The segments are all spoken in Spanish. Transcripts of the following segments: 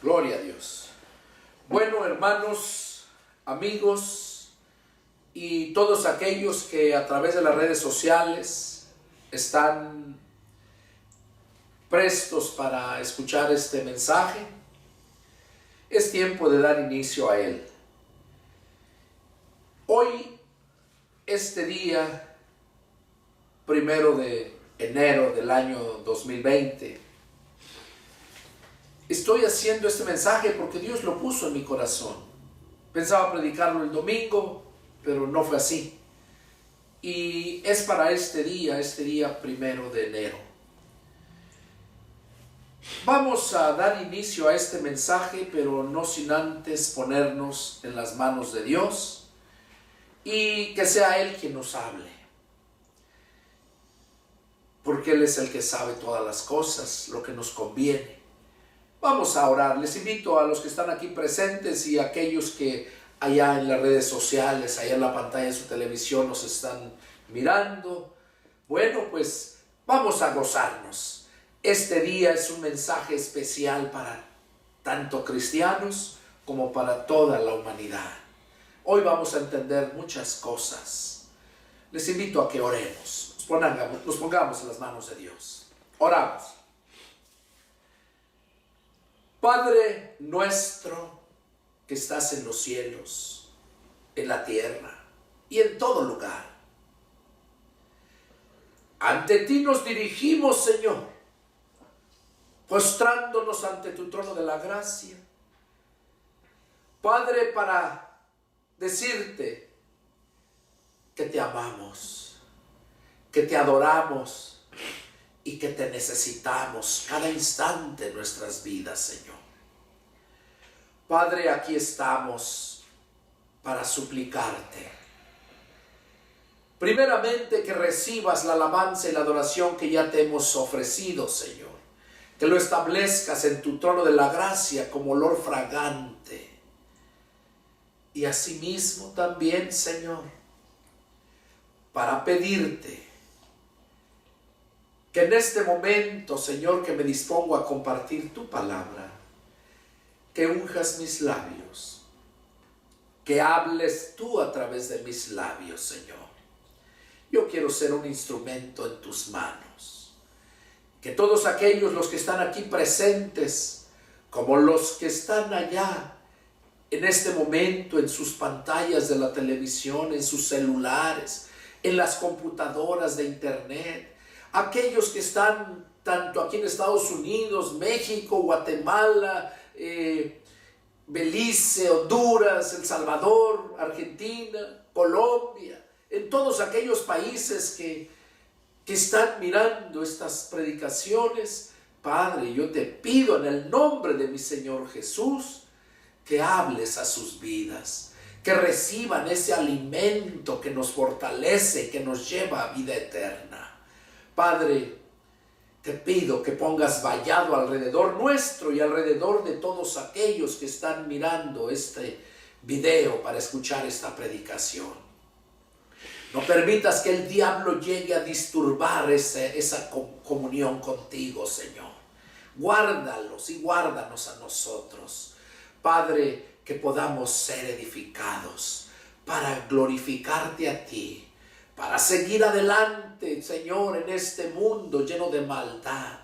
Gloria a Dios. Bueno, hermanos, amigos y todos aquellos que a través de las redes sociales están prestos para escuchar este mensaje, es tiempo de dar inicio a él. Hoy, este día, 1 de enero del año 2020, estoy haciendo este mensaje porque Dios lo puso en mi corazón. Pensaba predicarlo el domingo, pero no fue así. Y es para este día 1 de enero. Vamos a dar inicio a este mensaje, pero no sin antes ponernos en las manos de Dios y que sea Él quien nos hable. Porque Él es el que sabe todas las cosas, lo que nos conviene. Vamos a orar. Les invito a los que están aquí presentes y a aquellos que allá en las redes sociales, allá en la pantalla de su televisión nos están mirando. Bueno, pues vamos a gozarnos. Este día es un mensaje especial para tanto cristianos como para toda la humanidad. Hoy vamos a entender muchas cosas. Les invito a que oremos. Nos pongamos en las manos de Dios. Oramos. Padre nuestro que estás en los cielos, en la tierra y en todo lugar, ante ti nos dirigimos, Señor, postrándonos ante tu trono de la gracia, Padre, para decirte que te amamos, que te adoramos y que te necesitamos cada instante en nuestras vidas, Señor. Padre, aquí estamos para suplicarte. Primeramente, que recibas la alabanza y la adoración que ya te hemos ofrecido, Señor. Que lo establezcas en tu trono de la gracia como olor fragante. Y asimismo también, Señor, para pedirte que en este momento, Señor, que me dispongo a compartir tu palabra, que unjas mis labios, que hables tú a través de mis labios, Señor. Yo quiero ser un instrumento en tus manos. Que todos aquellos, los que están aquí presentes, como los que están allá, en este momento, en sus pantallas de la televisión, en sus celulares, en las computadoras de internet, aquellos que están tanto aquí en Estados Unidos, México, Guatemala, Belice, Honduras, El Salvador, Argentina, Colombia, en todos aquellos países que están mirando estas predicaciones, Padre, yo te pido en el nombre de mi Señor Jesús, que hables a sus vidas, que reciban ese alimento que nos fortalece, que nos lleva a vida eterna. Padre, te pido que pongas vallado alrededor nuestro y alrededor de todos aquellos que están mirando este video para escuchar esta predicación. No permitas que el diablo llegue a disturbar esa comunión contigo, Señor. Guárdalos y guárdanos a nosotros. Padre, que podamos ser edificados para glorificarte a ti. Para seguir adelante, Señor, en este mundo lleno de maldad.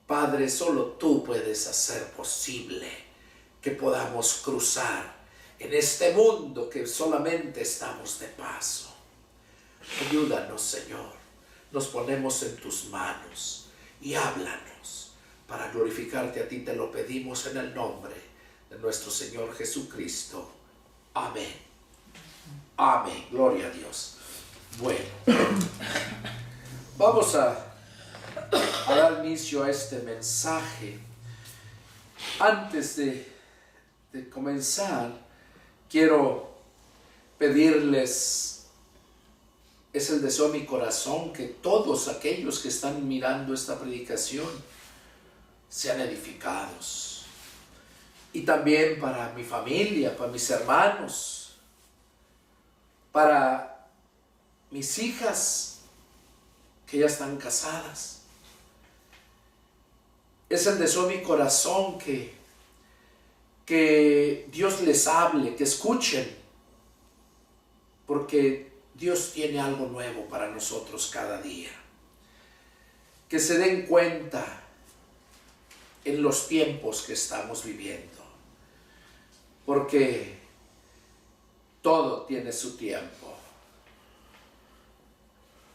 Padre, solo tú puedes hacer posible que podamos cruzar en este mundo que solamente estamos de paso. Ayúdanos, Señor. Nos ponemos en tus manos y háblanos. Para glorificarte a ti te lo pedimos en el nombre de nuestro Señor Jesucristo. Amén. Amén. Gloria a Dios. Bueno, vamos a dar inicio a este mensaje. Antes de comenzar, quiero pedirles, es el deseo de mi corazón, que todos aquellos que están mirando esta predicación sean edificados. Y también para mi familia, para mis hermanos, para mis hijas que ya están casadas. Es el deseo de mi corazón que que Dios les hable, que escuchen, porque Dios tiene algo nuevo para nosotros cada día. Que se den cuenta en los tiempos que estamos viviendo, porque todo tiene su tiempo.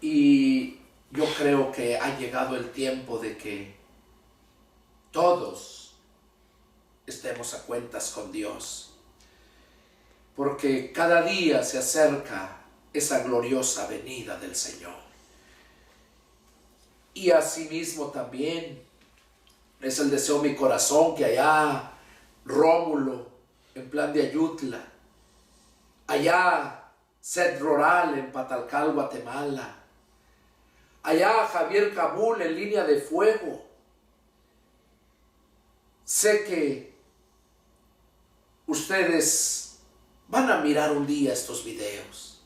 Y yo creo que ha llegado el tiempo de que todos estemos a cuentas con Dios, porque cada día se acerca esa gloriosa venida del Señor. Y asimismo también es el deseo de mi corazón que allá Rómulo en Plan de Ayutla, allá Seth Roral en Patalcal, Guatemala, allá Javier Kabul en Línea de Fuego. Sé que ustedes van a mirar un día estos videos.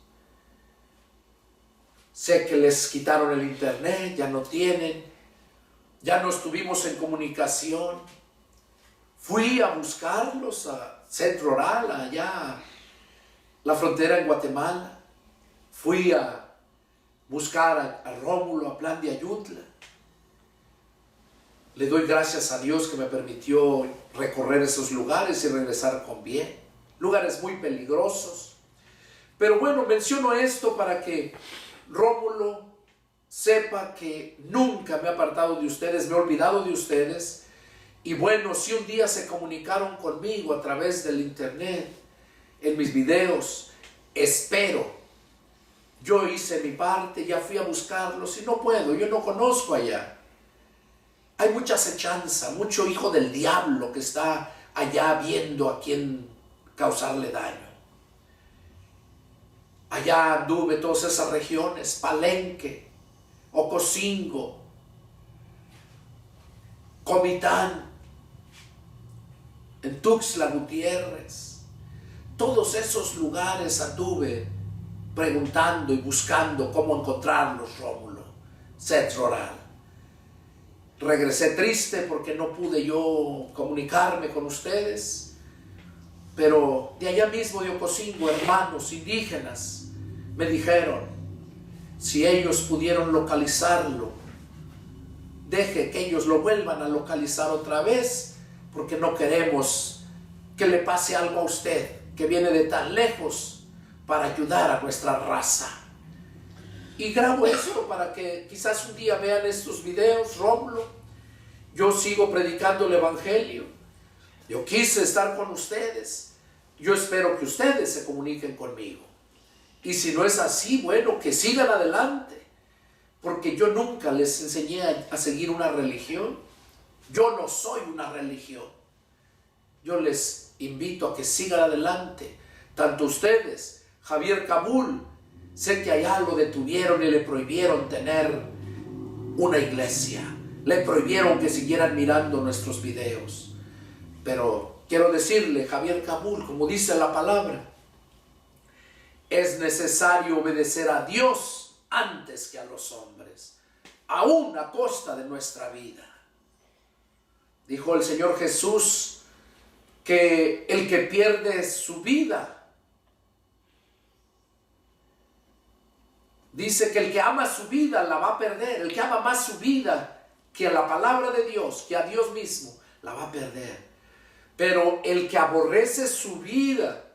Sé que les quitaron el internet, ya no tienen, ya no estuvimos en comunicación. Fui a buscarlos a Seth Roral, allá la frontera en Guatemala. Fui a buscar a Rómulo a Plan de Ayutla. Le doy gracias a Dios que me permitió recorrer esos lugares y regresar con bien. Lugares muy peligrosos. Pero bueno, menciono esto para que Rómulo sepa que nunca me he apartado de ustedes, me he olvidado de ustedes. Y bueno, si un día se comunicaron conmigo a través del internet, en mis videos, espero. Yo hice mi parte, ya fui a buscarlos y no puedo, yo no conozco allá. Hay mucha acechanza, mucho hijo del diablo que está allá viendo a quién causarle daño. Allá anduve todas esas regiones, Palenque, Ocosingo, Comitán, en Tuxtla Gutiérrez. Todos esos lugares anduve preguntando y buscando cómo encontrarlos, Rómulo, Seth Roral. Regresé triste porque no pude yo comunicarme con ustedes, pero de allá mismo de Ocosingo, hermanos indígenas me dijeron, si ellos pudieron localizarlo, deje que ellos lo vuelvan a localizar otra vez, porque no queremos que le pase algo a usted, que viene de tan lejos para ayudar a nuestra raza. Y grabo esto para que quizás un día vean estos videos. Rómulo, yo sigo predicando el Evangelio. Yo quise estar con ustedes. Yo espero que ustedes se comuniquen conmigo. Y si no es así, bueno, que sigan adelante. Porque yo nunca les enseñé a seguir una religión. Yo no soy una religión. Yo les invito a que sigan adelante. Tanto ustedes, Javier Kabul, sé que allá lo detuvieron y le prohibieron tener una iglesia. Le prohibieron que siguieran mirando nuestros videos. Pero quiero decirle, Javier Kabul, como dice la palabra, es necesario obedecer a Dios antes que a los hombres, aún a costa de nuestra vida. Dijo el Señor Jesús que el que pierde su vida, dice que el que ama su vida la va a perder. El que ama más su vida que a la palabra de Dios, que a Dios mismo, la va a perder. Pero el que aborrece su vida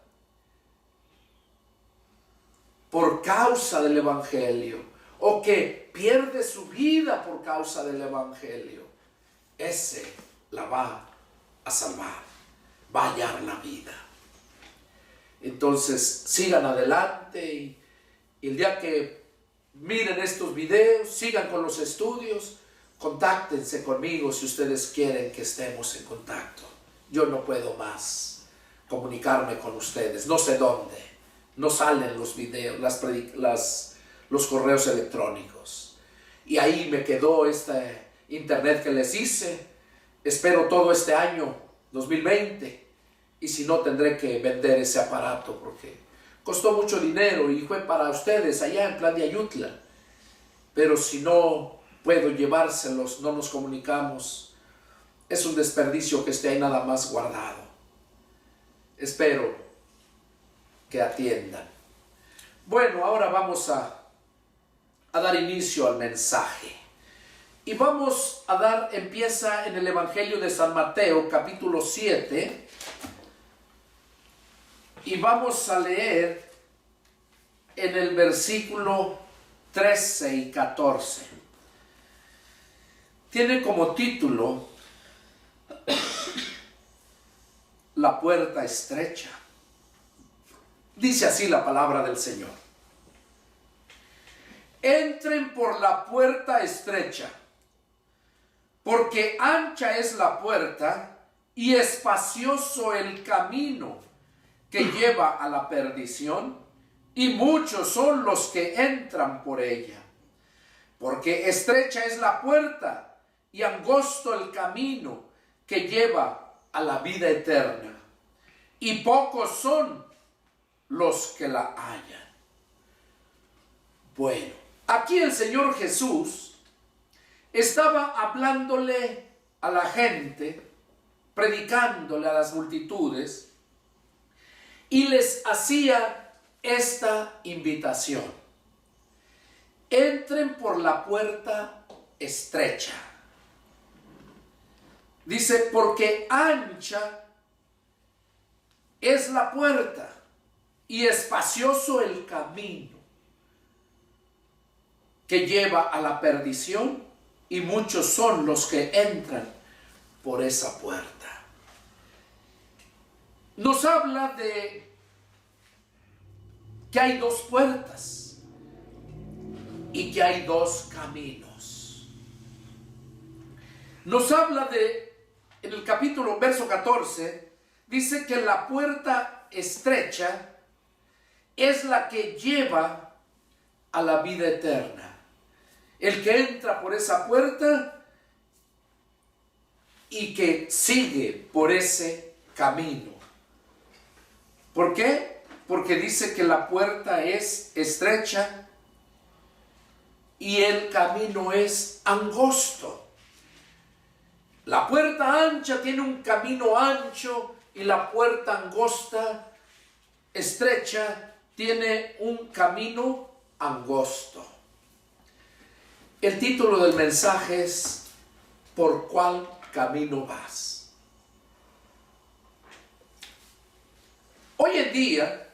por causa del Evangelio, o que pierde su vida por causa del Evangelio, ese la va a salvar, va a hallar la vida. Entonces sigan adelante y el día que miren estos videos, sigan con los estudios, contáctense conmigo si ustedes quieren que estemos en contacto. Yo no puedo más comunicarme con ustedes, no sé dónde, no salen los videos, los correos electrónicos. Y ahí me quedó este internet que les hice. Espero todo este año 2020, y si no tendré que vender ese aparato porque costó mucho dinero y fue para ustedes allá en Plan de Ayutla. Pero si no puedo llevárselos, no nos comunicamos, es un desperdicio que esté ahí nada más guardado. Espero que atiendan. Bueno, ahora vamos a dar inicio al mensaje. Y vamos a empieza en el Evangelio de San Mateo, capítulo 7. Y vamos a leer en el versículo 13 y 14. Tiene como título La puerta estrecha. Dice así la palabra del Señor. Entren por la puerta estrecha, porque ancha es la puerta y espacioso el camino que lleva a la perdición, y muchos son los que entran por ella. Porque estrecha es la puerta y angosto el camino que lleva a la vida eterna, y pocos son los que la hallan. Bueno, aquí el Señor Jesús estaba hablándole a la gente, predicándole a las multitudes, y les hacía esta invitación: entren por la puerta estrecha. Dice, porque ancha es la puerta y espacioso el camino que lleva a la perdición, y muchos son los que entran por esa puerta. Nos habla de que hay dos puertas y que hay dos caminos. Nos habla en el capítulo, verso 14, dice que la puerta estrecha es la que lleva a la vida eterna. El que entra por esa puerta y que sigue por ese camino. ¿Por qué? Porque dice que la puerta es estrecha y el camino es angosto. La puerta ancha tiene un camino ancho y la puerta angosta, estrecha, tiene un camino angosto. El título del mensaje es ¿por cuál camino vas? Hoy en día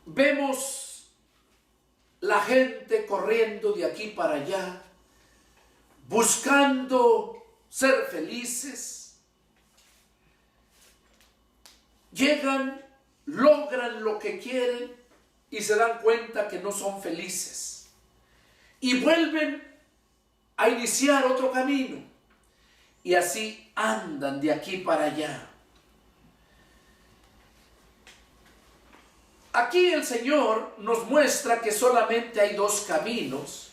vemos la gente corriendo de aquí para allá, buscando ser felices. Llegan, logran lo que quieren y se dan cuenta que no son felices. Y vuelven a iniciar otro camino. Y así andan de aquí para allá. Aquí el Señor nos muestra que solamente hay dos caminos.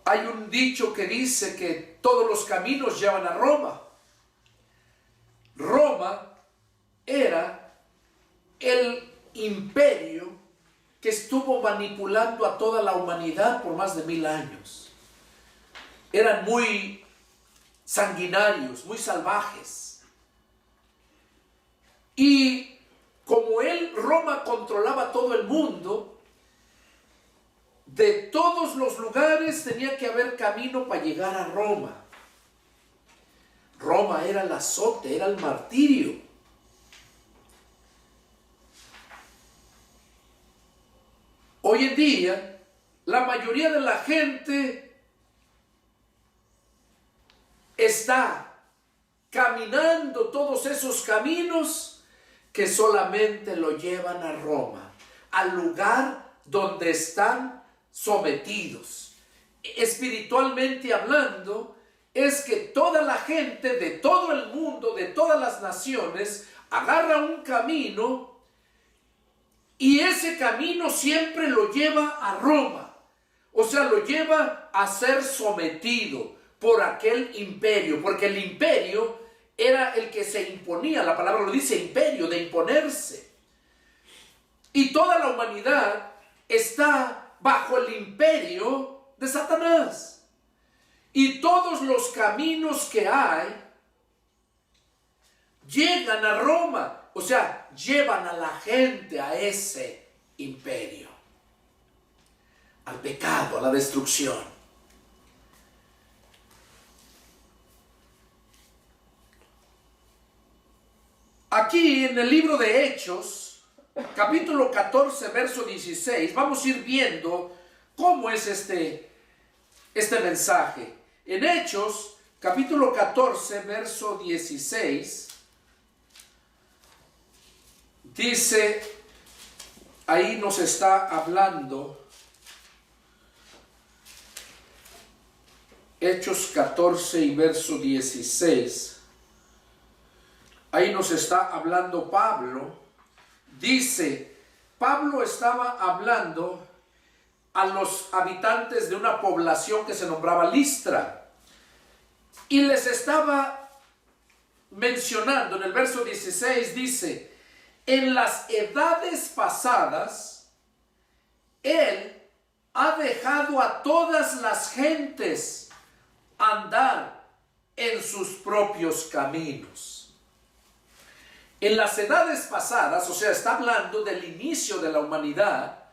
Hay un dicho que dice que todos los caminos llevan a Roma. Roma era el imperio que estuvo manipulando a toda la humanidad por más de 1000 años. Eran muy sanguinarios, muy salvajes. Y como Roma controlaba todo el mundo, de todos los lugares tenía que haber camino para llegar a Roma. Roma era el azote, era el martirio. Hoy en día, la mayoría de la gente está caminando todos esos caminos que solamente lo llevan a Roma, al lugar donde están sometidos. Espiritualmente hablando, es que toda la gente de todo el mundo, de todas las naciones, agarra un camino y ese camino siempre lo lleva a Roma. O sea, lo lleva a ser sometido por aquel imperio, porque el imperio era el que se imponía, la palabra lo dice, imperio, de imponerse. Y toda la humanidad está bajo el imperio de Satanás. Y todos los caminos que hay llegan a Roma, o sea, llevan a la gente a ese imperio, al pecado, a la destrucción. Aquí en el libro de Hechos, capítulo 14, verso 16, vamos a ir viendo cómo es este mensaje. En Hechos, capítulo 14, verso 16, dice, ahí nos está hablando, Hechos 14 y verso 16, ahí nos está hablando Pablo. Dice, Pablo estaba hablando a los habitantes de una población que se nombraba Listra, y les estaba mencionando, en el verso 16 dice, en las edades pasadas, Él ha dejado a todas las gentes andar en sus propios caminos. En las edades pasadas, o sea, está hablando del inicio de la humanidad,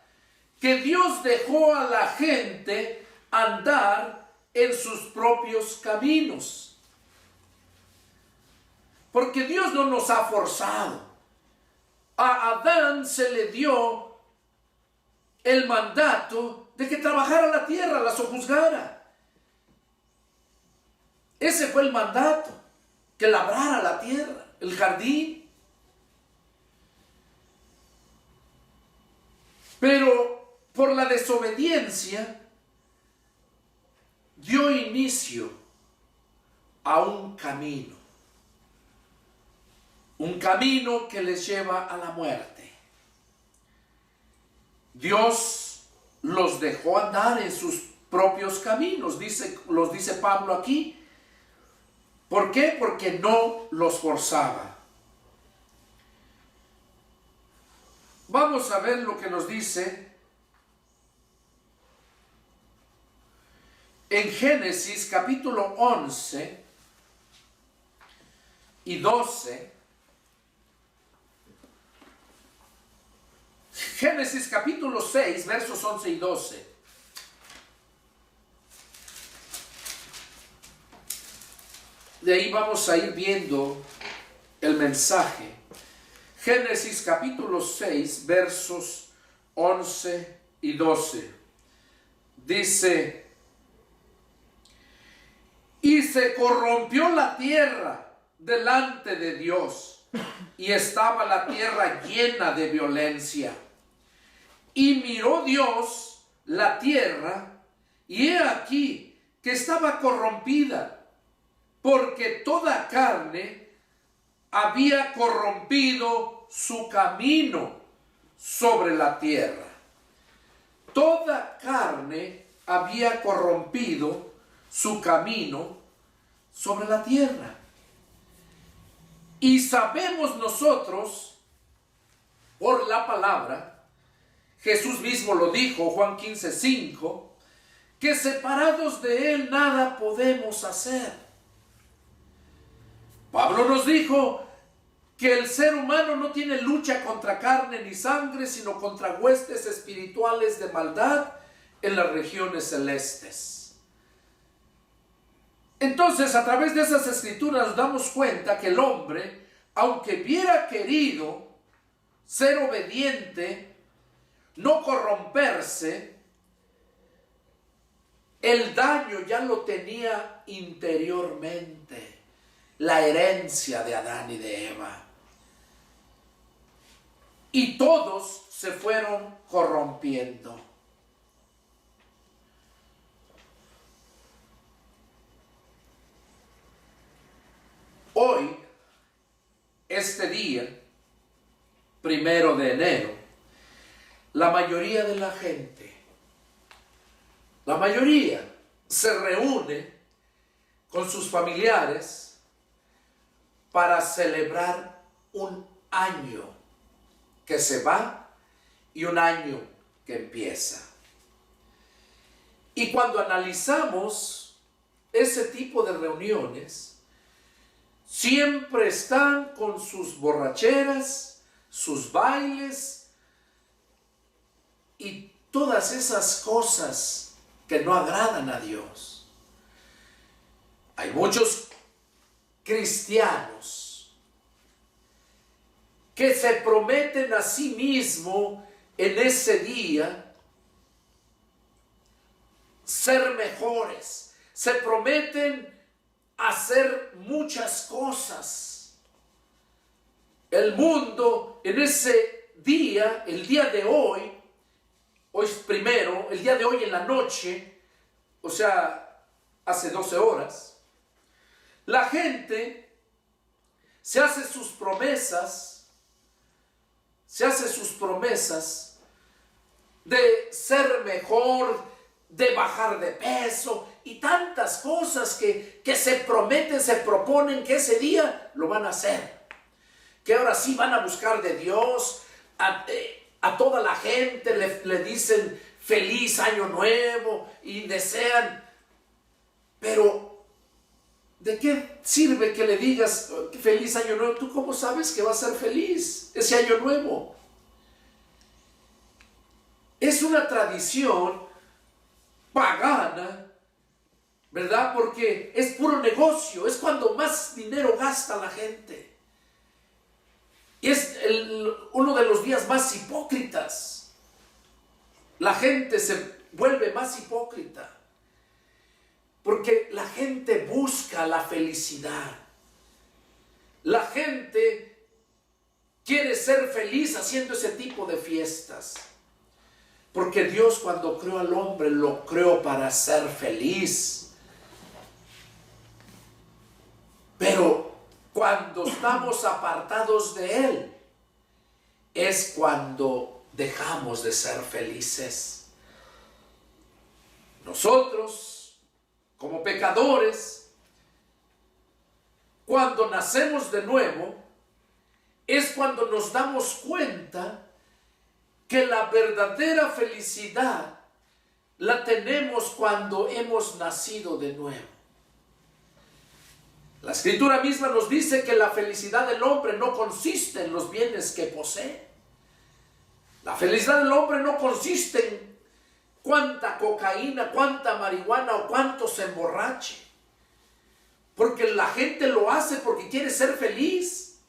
que Dios dejó a la gente andar en sus propios caminos. Porque Dios no nos ha forzado. A Adán se le dio el mandato de que trabajara la tierra, la sojuzgara. Ese fue el mandato, que labrara la tierra, el jardín. Pero por la desobediencia dio inicio a un camino que les lleva a la muerte. Dios los dejó andar en sus propios caminos, los dice Pablo aquí. ¿Por qué? Porque no los forzaba. Vamos a ver lo que nos dice en Génesis capítulo 11 y 12. Génesis capítulo 6, versos 11 y 12. De ahí vamos a ir viendo el mensaje. Génesis capítulo 6, versos 11 y 12. Dice, y se corrompió la tierra delante de Dios, y estaba la tierra llena de violencia. Y miró Dios la tierra, y he aquí que estaba corrompida, porque toda carne había corrompido su camino sobre la tierra. Toda carne había corrompido su camino sobre la tierra. Y sabemos nosotros, por la palabra, Jesús mismo lo dijo, Juan 15:5, que separados de Él nada podemos hacer. Pablo nos dijo que el ser humano no tiene lucha contra carne ni sangre, sino contra huestes espirituales de maldad en las regiones celestes. Entonces, a través de esas escrituras nos damos cuenta que el hombre, aunque hubiera querido ser obediente, no corromperse, el daño ya lo tenía interiormente. La herencia de Adán y de Eva. Y todos se fueron corrompiendo. Hoy, este día, 1 de enero, la mayoría de la gente, se reúne con sus familiares para celebrar un año que se va y un año que empieza. Y cuando analizamos ese tipo de reuniones siempre están con sus borracheras, sus bailes y todas esas cosas que no agradan a Dios. Hay muchos cristianos que se prometen a sí mismos en ese día ser mejores, se prometen hacer muchas cosas. El mundo en ese día, el día de hoy es primero, el día de hoy en la noche, o sea, hace 12 horas, la gente se hace sus promesas de ser mejor, de bajar de peso y tantas cosas que se prometen, se proponen que ese día lo van a hacer. Que ahora sí van a buscar de Dios, a toda la gente le dicen feliz año nuevo y desean, pero ¿de qué sirve que le digas feliz año nuevo? ¿Tú cómo sabes que va a ser feliz ese año nuevo? Es una tradición pagana, ¿verdad? Porque es puro negocio, es cuando más dinero gasta la gente. Y es uno de los días más hipócritas. La gente se vuelve más hipócrita porque la gente busca la felicidad. La gente quiere ser feliz haciendo ese tipo de fiestas. Porque Dios, cuando creó al hombre, lo creó para ser feliz. Pero cuando estamos apartados de Él, es cuando dejamos de ser felices. Nosotros, como pecadores, cuando nacemos de nuevo, es cuando nos damos cuenta que la verdadera felicidad la tenemos cuando hemos nacido de nuevo. La Escritura misma nos dice que la felicidad del hombre no consiste en los bienes que posee. La felicidad del hombre no consiste en cuánta cocaína, cuánta marihuana o cuánto se emborrache. Porque la gente lo hace porque quiere ser feliz.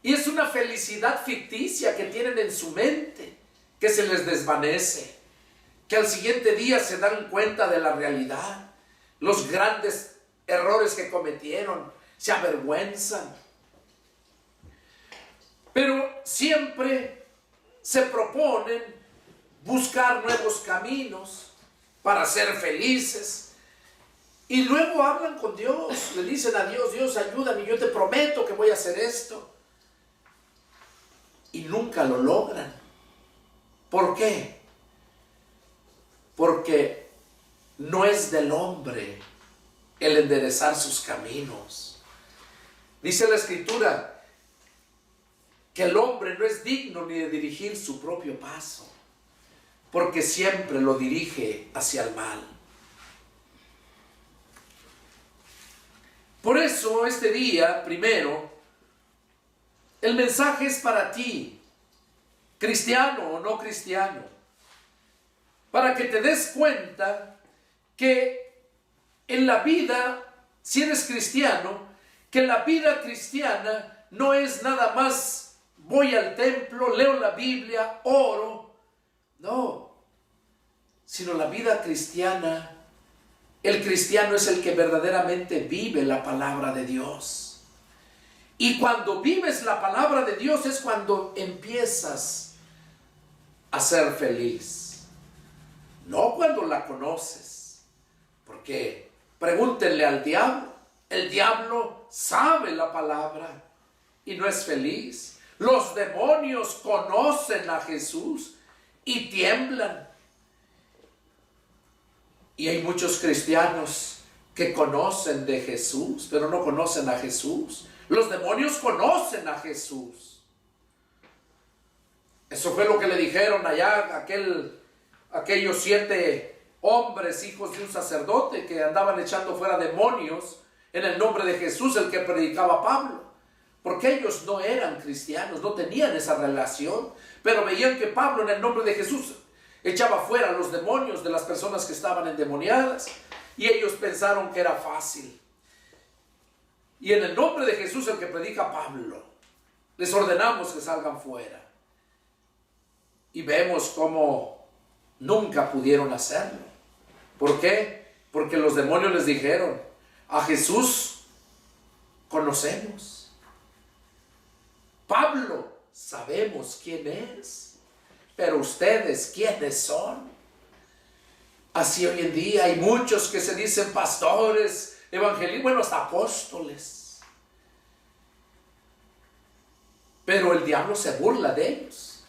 Y es una felicidad ficticia que tienen en su mente, que se les desvanece, que al siguiente día se dan cuenta de la realidad, los grandes errores que cometieron, se avergüenzan. Pero siempre se proponen buscar nuevos caminos para ser felices. Y luego hablan con Dios, le dicen a Dios, Dios, ayúdame, yo te prometo que voy a hacer esto. Y nunca lo logran. ¿Por qué? Porque no es del hombre el enderezar sus caminos. Dice la Escritura que el hombre no es digno ni de dirigir su propio paso, porque siempre lo dirige hacia el mal. Por eso este día, primero, el mensaje es para ti, cristiano o no cristiano, para que te des cuenta que en la vida, si eres cristiano, que la vida cristiana no es nada más voy al templo, leo la Biblia, oro, no, sino la vida cristiana, el cristiano es el que verdaderamente vive la palabra de Dios. Y cuando vives la palabra de Dios es cuando empiezas a ser feliz. No cuando la conoces. Porque pregúntenle al diablo. El diablo sabe la palabra y no es feliz. Los demonios conocen a Jesús y tiemblan. Y hay muchos cristianos que conocen de Jesús, pero no conocen a Jesús. Los demonios conocen a Jesús. Eso fue lo que le dijeron allá aquellos 7 hombres hijos de un sacerdote que andaban echando fuera demonios en el nombre de Jesús, el que predicaba Pablo. Porque ellos no eran cristianos, no tenían esa relación, pero veían que Pablo en el nombre de Jesús echaba fuera los demonios de las personas que estaban endemoniadas, y ellos pensaron que era fácil. Y en el nombre de Jesús, el que predica Pablo, les ordenamos que salgan fuera. Y vemos cómo nunca pudieron hacerlo. ¿Por qué? Porque los demonios les dijeron: a Jesús conocemos. Pablo, sabemos quién es, pero ustedes, ¿quiénes son? Así hoy en día hay muchos que se dicen pastores, evangelistas, bueno, hasta apóstoles. Pero el diablo se burla de ellos.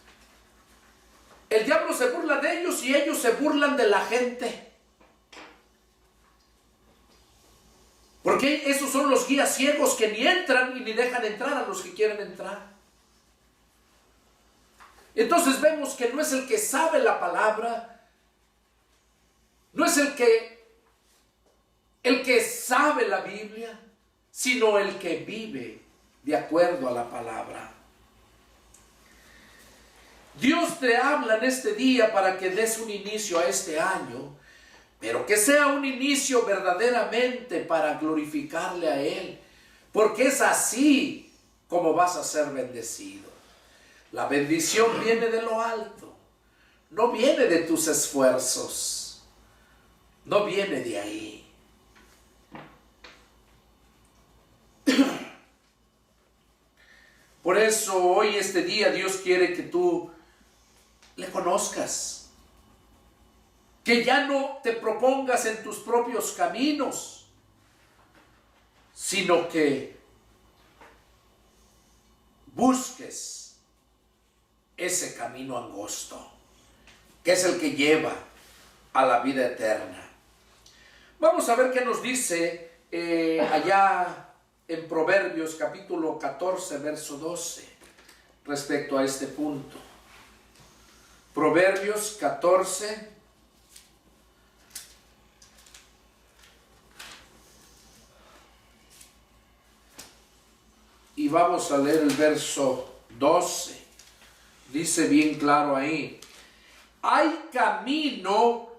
El diablo se burla de ellos y ellos se burlan de la gente. Porque esos son los guías ciegos que ni entran y ni dejan entrar a los que quieren entrar. Entonces vemos que no es el que sabe la palabra, no es el que sabe la Biblia, sino el que vive de acuerdo a la palabra. Dios te habla en este día para que des un inicio a este año, pero que sea un inicio verdaderamente para glorificarle a Él, porque es así como vas a ser bendecido. La bendición viene de lo alto, no viene de tus esfuerzos, no viene de ahí. Por eso hoy, este día, Dios quiere que tú le conozcas, que ya no te propongas en tus propios caminos, sino que busques ese camino angosto, que es el que lleva a la vida eterna. Vamos a ver qué nos dice allá en Proverbios capítulo 14, verso 12, respecto a este punto. Proverbios 14, y vamos a leer el verso 12. Dice bien claro ahí: hay camino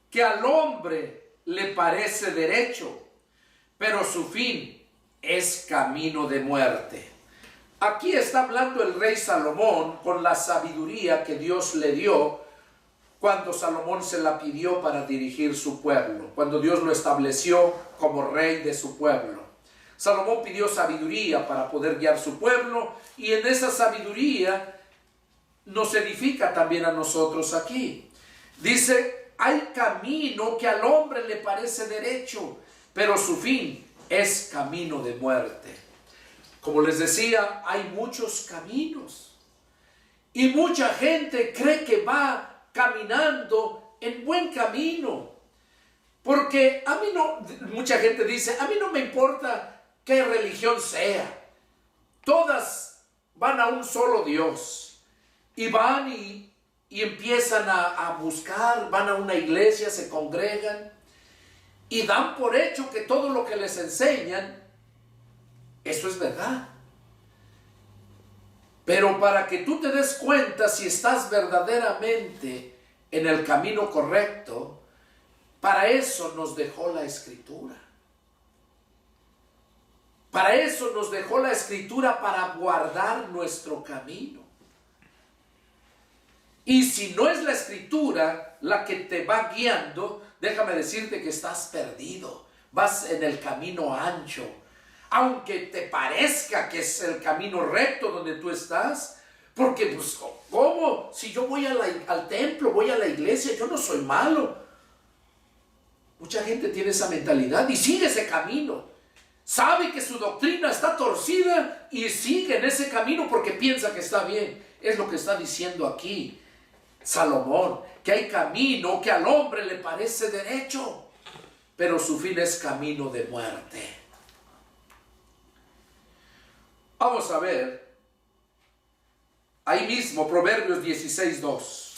que al hombre le parece derecho, pero su fin es camino de muerte. Aquí está hablando el rey Salomón con la sabiduría que Dios le dio cuando Salomón se la pidió para dirigir su pueblo, cuando Dios lo estableció como rey de su pueblo. Salomón pidió sabiduría para poder guiar su pueblo, y en esa sabiduría nos edifica también a nosotros aquí. Dice: hay camino que al hombre le parece derecho, pero su fin es camino de muerte. Como les decía, hay muchos caminos y mucha gente cree que va caminando en buen camino, porque a mí no, mucha gente dice: a mí no me importa qué religión sea, todas van a un solo Dios, y van y empiezan a buscar, van a una iglesia, se congregan y dan por hecho que todo lo que les enseñan, eso es verdad. Pero para que tú te des cuenta si estás verdaderamente en el camino correcto, para eso nos dejó la Escritura. Para eso nos dejó la Escritura, para guardar nuestro camino. Y si no es la Escritura la que te va guiando, déjame decirte que estás perdido. Vas en el camino ancho. Aunque te parezca que es el camino recto donde tú estás, porque pues, ¿cómo? Si yo voy al templo, voy a la iglesia, yo no soy malo. Mucha gente tiene esa mentalidad y sigue ese camino. Sabe que su doctrina está torcida y sigue en ese camino porque piensa que está bien. Es lo que está diciendo aquí Salomón, que hay camino que al hombre le parece derecho, pero su fin es camino de muerte. Vamos a ver, ahí mismo, Proverbios 16:2.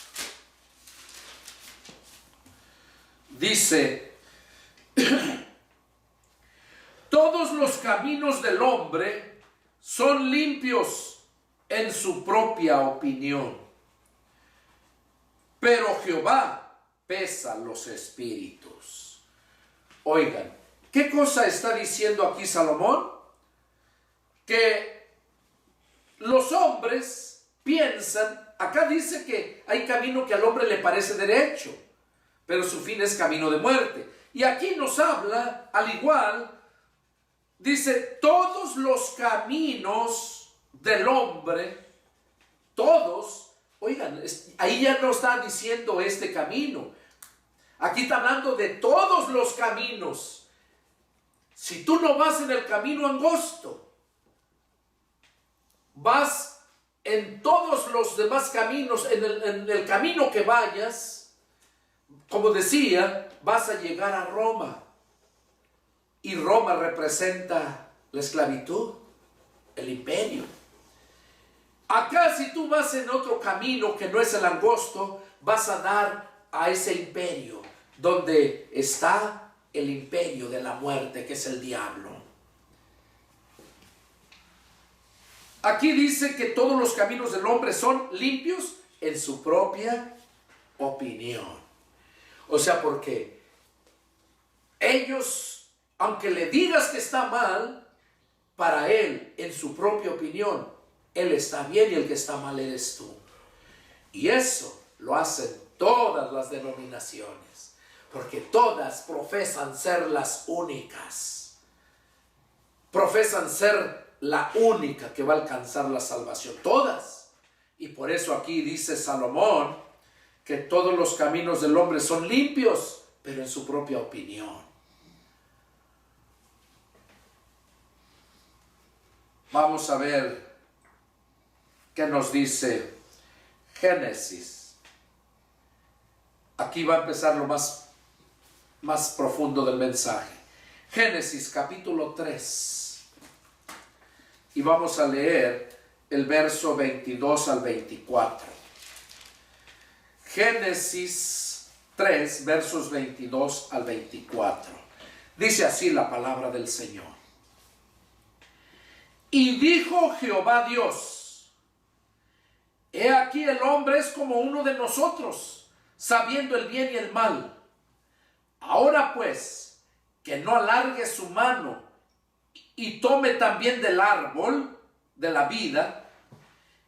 dice, todos los caminos del hombre son limpios en su propia opinión, pero Jehová pesa los espíritus. Oigan, ¿qué cosa está diciendo aquí Salomón? Que los hombres piensan, acá dice que hay camino que al hombre le parece derecho, pero su fin es camino de muerte. Y aquí nos habla, al igual, dice, todos los caminos del hombre, todos, oigan, ahí ya no está diciendo este camino. Aquí está hablando de todos los caminos. Si tú no vas en el camino angosto, vas en todos los demás caminos, en el camino que vayas, como decía, vas a llegar a Roma. Y Roma representa la esclavitud, el imperio. Acá si tú vas en otro camino que no es el angosto, vas a dar a ese imperio, donde está el imperio de la muerte, que es el diablo. Aquí dice que todos los caminos del hombre son limpios en su propia opinión. O sea, porque ellos, aunque le digas que está mal, para él, en su propia opinión, él está bien y el que está mal eres tú. Y eso lo hacen todas las denominaciones, porque todas profesan ser las únicas. Profesan ser la única que va a alcanzar la salvación. Todas. Y por eso aquí dice Salomón que todos los caminos del hombre son limpios, pero en su propia opinión. Vamos a ver qué nos dice Génesis. Aquí va a empezar lo más profundo del mensaje. Génesis capítulo 3. Y vamos a leer el verso 22 al 24. Génesis 3, versos 22 al 24. Dice así la palabra del Señor. Y dijo Jehová Dios: he aquí el hombre es como uno de nosotros, sabiendo el bien y el mal. Ahora pues, que no alargue su mano y tome también del árbol de la vida,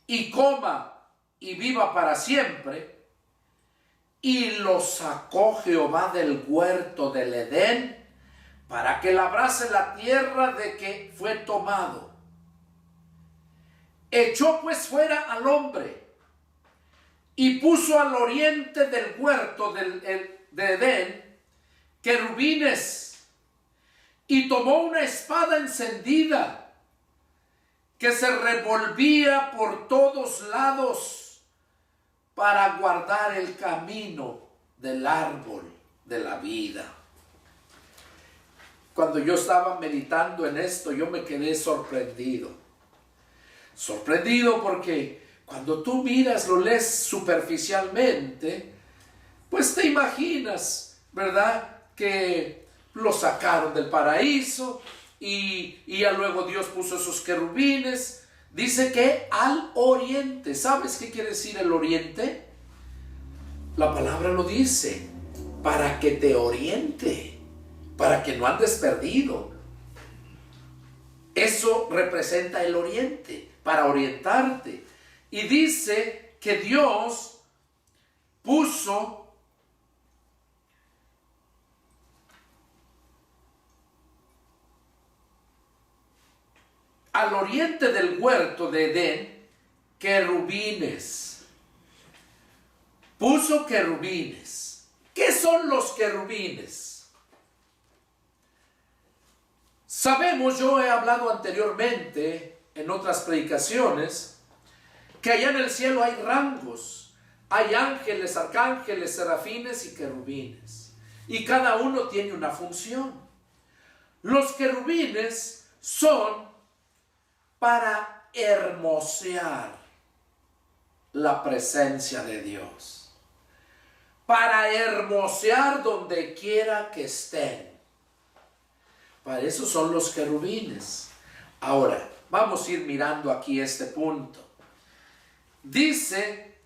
y coma y viva para siempre. Y lo sacó Jehová del huerto del Edén, para que labrase la tierra de que fue tomado. Echó pues fuera al hombre, y puso al oriente del huerto de Edén querubines, y tomó una espada encendida que se revolvía por todos lados para guardar el camino del árbol de la vida. Cuando yo estaba meditando en esto, yo me quedé sorprendido. Sorprendido porque cuando tú miras, lo lees superficialmente, pues te imaginas, ¿verdad?, que lo sacaron del paraíso y ya luego Dios puso esos querubines. Dice que al oriente. ¿Sabes qué quiere decir el oriente? La palabra lo dice, para que te oriente, para que no andes perdido. Eso representa el oriente, para orientarte. Y dice que Dios puso al oriente del huerto de Edén querubines. Puso querubines. ¿Qué son los querubines? Sabemos, yo he hablado anteriormente en otras predicaciones, que allá en el cielo hay rangos. Hay ángeles, arcángeles, serafines y querubines. Y cada uno tiene una función. Los querubines son para hermosear la presencia de Dios. para hermosear donde quiera que estén. Para eso son los querubines. Ahora, vamos a ir mirando aquí este punto. Dice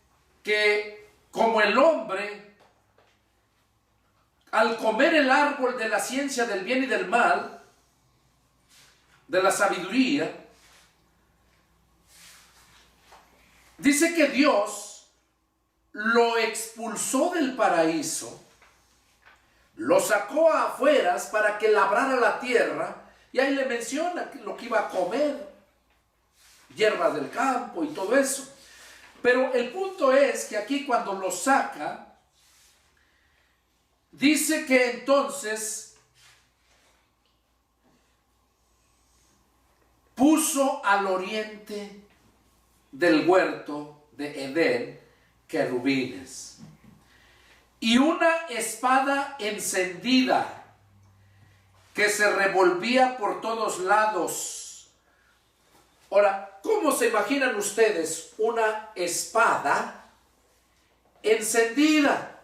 que como el hombre, al comer el árbol de la ciencia del bien y del mal, de la sabiduría, dice que Dios lo expulsó del paraíso, lo sacó afuera para que labrara la tierra, y ahí le menciona lo que iba a comer, hierbas del campo y todo eso. Pero el punto es que aquí cuando lo saca, dice que entonces puso al oriente del huerto de Edén querubines y una espada encendida que se revolvía por todos lados. Ahora, ¿cómo se imaginan ustedes una espada encendida?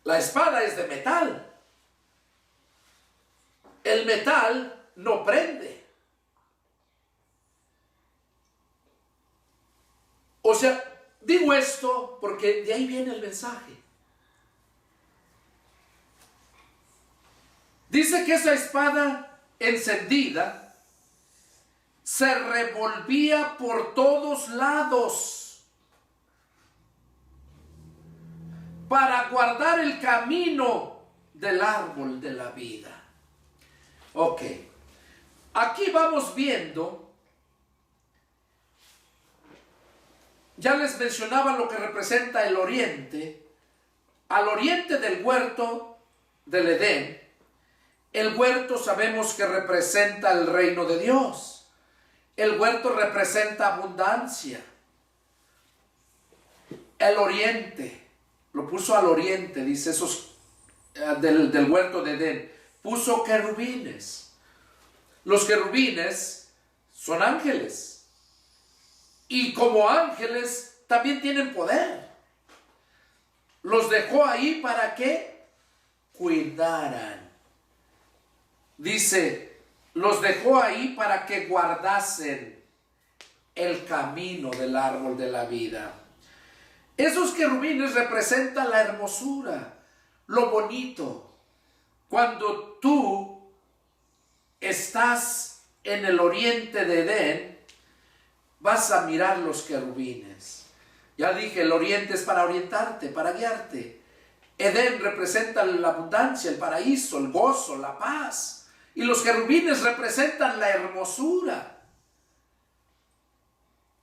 La espada es de metal. El metal no prende. O sea, digo esto porque de ahí viene el mensaje. Dice que esa espada encendida se revolvía por todos lados para guardar el camino del árbol de la vida. Ok, aquí vamos viendo, ya les mencionaba lo que representa el oriente. Al oriente del huerto del Edén, el huerto sabemos que representa el reino de Dios. El huerto representa abundancia. El oriente, lo puso al oriente, dice esos del huerto de Edén, puso querubines. Los querubines son ángeles. Y como ángeles también tienen poder. Los dejó ahí para que cuidaran. Dice, los dejó ahí para que guardasen el camino del árbol de la vida. Esos querubines representan la hermosura, lo bonito. Cuando tú estás en el oriente de Edén, vas a mirar los querubines. Ya dije, el oriente es para orientarte, para guiarte. Edén representa la abundancia, el paraíso, el gozo, la paz. Y los querubines representan la hermosura.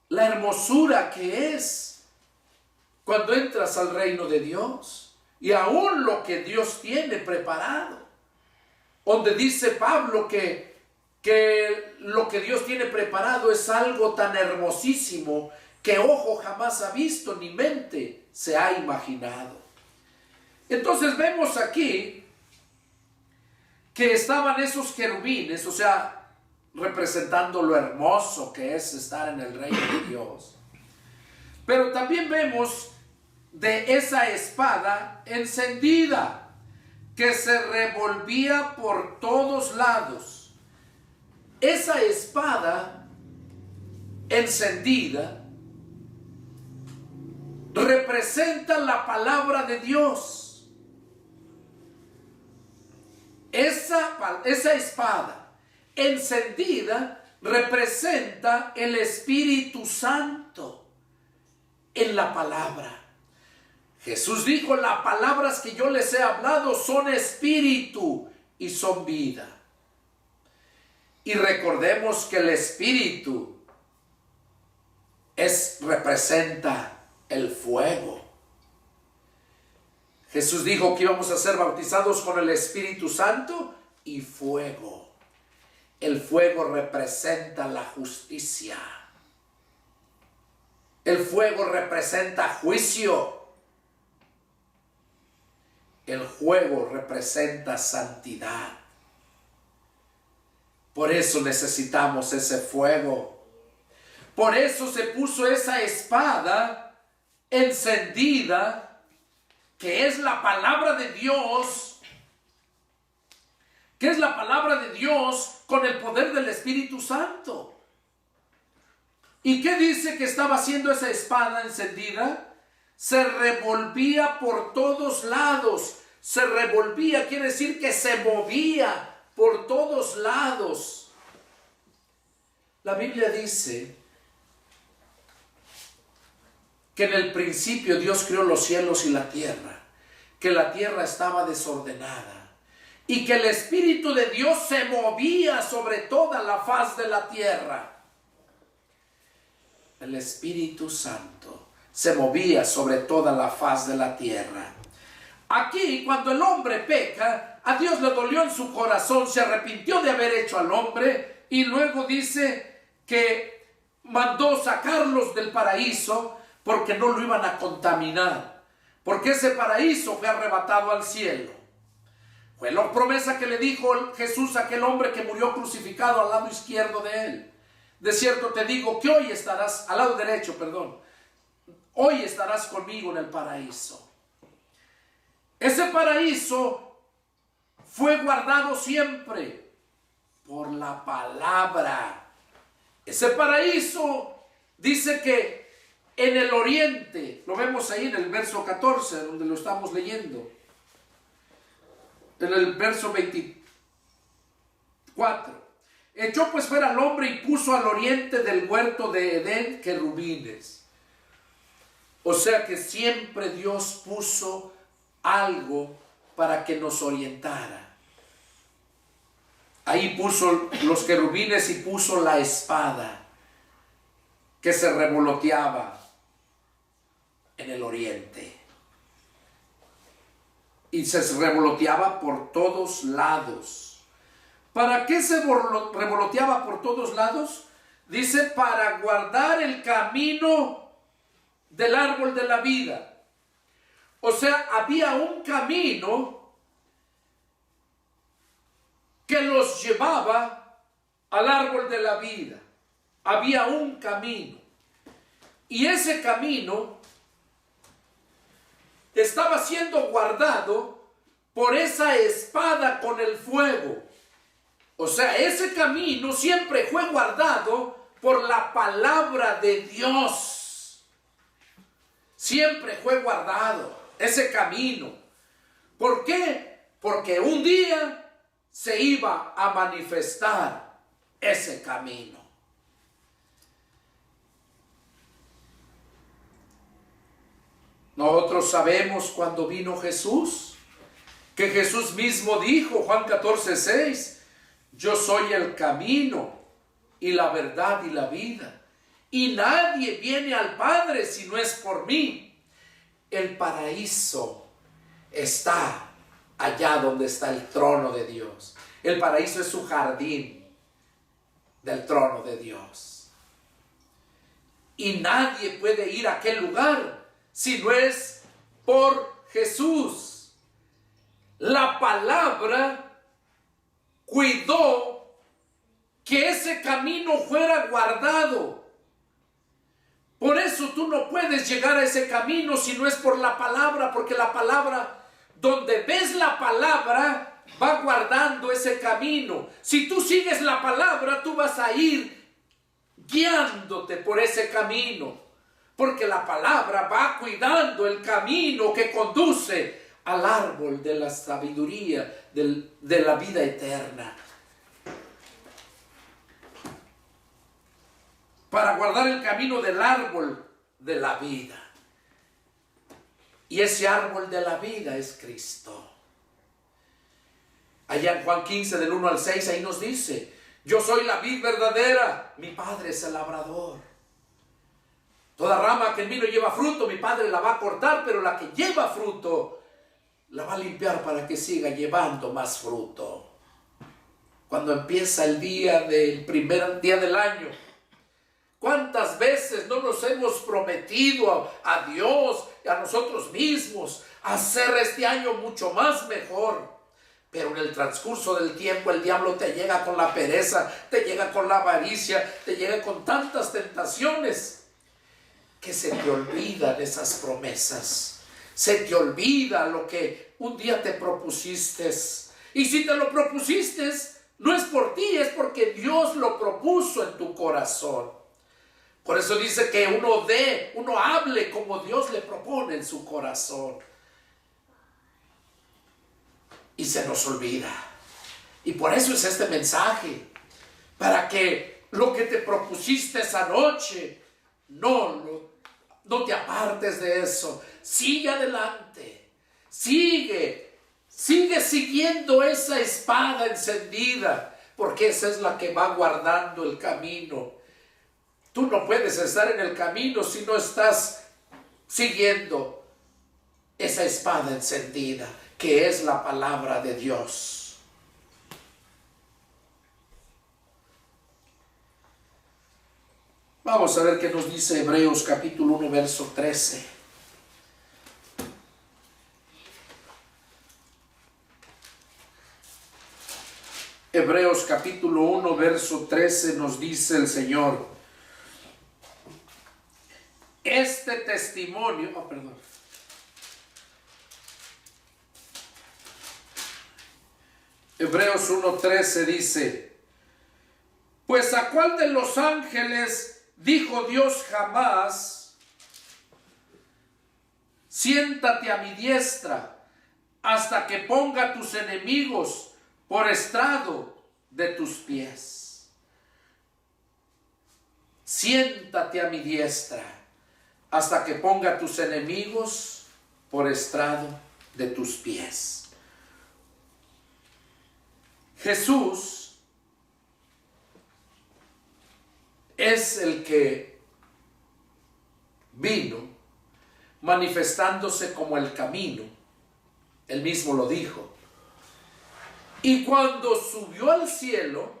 La hermosura que es cuando entras al reino de Dios. Y aún lo que Dios tiene preparado. Donde dice Pablo que lo que Dios tiene preparado es algo tan hermosísimo que ojo jamás ha visto ni mente se ha imaginado. Entonces vemos aquí que estaban esos querubines, o sea, representando lo hermoso que es estar en el reino de Dios. Pero también vemos de esa espada encendida que se revolvía por todos lados. Esa espada encendida representa la palabra de Dios. Esa espada encendida representa el Espíritu Santo en la palabra. Jesús dijo, las palabras que yo les he hablado son espíritu y son vida. Y recordemos que el espíritu representa el fuego. Jesús dijo que íbamos a ser bautizados con el Espíritu Santo y fuego. El fuego representa la justicia. El fuego representa juicio. El fuego representa santidad. Por eso necesitamos ese fuego. Por eso se puso esa espada encendida, que es la palabra de Dios, con el poder del Espíritu Santo. ¿Y qué dice que estaba haciendo esa espada encendida? Se revolvía por todos lados. Se revolvía, quiere decir que se movía por todos lados. La Biblia dice que en el principio Dios creó los cielos y la tierra, que la tierra estaba desordenada y que el Espíritu de Dios se movía sobre toda la faz de la tierra. El Espíritu Santo se movía sobre toda la faz de la tierra. Aquí, cuando el hombre peca, a Dios le dolió en su corazón, se arrepintió de haber hecho al hombre y luego dice que mandó sacarlos del paraíso porque no lo iban a contaminar, porque ese paraíso fue arrebatado al cielo. Fue la promesa que le dijo Jesús a aquel hombre que murió crucificado al lado izquierdo de él. De cierto te digo que hoy estarás, al lado derecho, hoy estarás conmigo en el paraíso. Ese paraíso fue guardado siempre por la palabra. Ese paraíso dice que en el oriente, lo vemos ahí en el verso 14, donde lo estamos leyendo, en el verso 24. Echó pues fuera al hombre y puso al oriente del huerto de Edén querubines. O sea que siempre Dios puso algo para que nos orientara. Ahí puso los querubines y puso la espada que se revoloteaba en el oriente. Y se revoloteaba por todos lados. ¿Para qué se revoloteaba por todos lados? Dice, para guardar el camino del árbol de la vida. O sea, había un camino que los llevaba al árbol de la vida. Había un camino. Y ese camino estaba siendo guardado por esa espada con el fuego. O sea, ese camino siempre fue guardado por la palabra de Dios. Siempre fue guardado ese camino. ¿Por qué? Porque un día se iba a manifestar ese camino. Nosotros sabemos cuando vino Jesús, que Jesús mismo dijo, Juan 14:6, yo soy el camino y la verdad y la vida, y nadie viene al Padre si no es por mí. El paraíso está allá donde está el trono de Dios. El paraíso es su jardín del trono de Dios. Y nadie puede ir a aquel lugar si no es por Jesús. La palabra cuidó que ese camino fuera guardado. Por eso tú no puedes llegar a ese camino si no es por la palabra, porque la palabra, donde ves la palabra, va guardando ese camino. Si tú sigues la palabra, tú vas a ir guiándote por ese camino, porque la palabra va cuidando el camino que conduce al árbol de la sabiduría, de la vida eterna. Para guardar el camino del árbol de la vida. Y ese árbol de la vida es Cristo. Allá en Juan 15, del 1 al 6, ahí nos dice, yo soy la vid verdadera, mi Padre es el labrador. Toda rama que en mí no lleva fruto, mi Padre la va a cortar, pero la que lleva fruto, la va a limpiar para que siga llevando más fruto. Cuando empieza el primer día del año, ¿cuántas veces no nos hemos prometido a Dios y a nosotros mismos hacer este año mucho más mejor? Pero en el transcurso del tiempo el diablo te llega con la pereza, te llega con la avaricia, te llega con tantas tentaciones que se te olvidan esas promesas. Se te olvida lo que un día te propusiste. Y si te lo propusiste, no es por ti, es porque Dios lo propuso en tu corazón. Por eso dice que uno hable como Dios le propone en su corazón. Y se nos olvida. Y por eso es este mensaje. Para que lo que te propusiste esa noche, no te apartes de eso. Sigue adelante. Sigue siguiendo esa espada encendida. Porque esa es la que va guardando el camino. Tú no puedes estar en el camino si no estás siguiendo esa espada encendida, que es la palabra de Dios. Vamos a ver qué nos dice Hebreos capítulo 1, verso 13. Hebreos capítulo 1, verso 13 nos dice el Señor: este testimonio, Hebreos 1:13 dice: pues a cuál de los ángeles dijo Dios jamás, siéntate a mi diestra hasta que ponga tus enemigos por estrado de tus pies. Siéntate a mi diestra hasta que ponga tus enemigos por estrado de tus pies. Jesús es el que vino manifestándose como el camino. Él mismo lo dijo. Y cuando subió al cielo,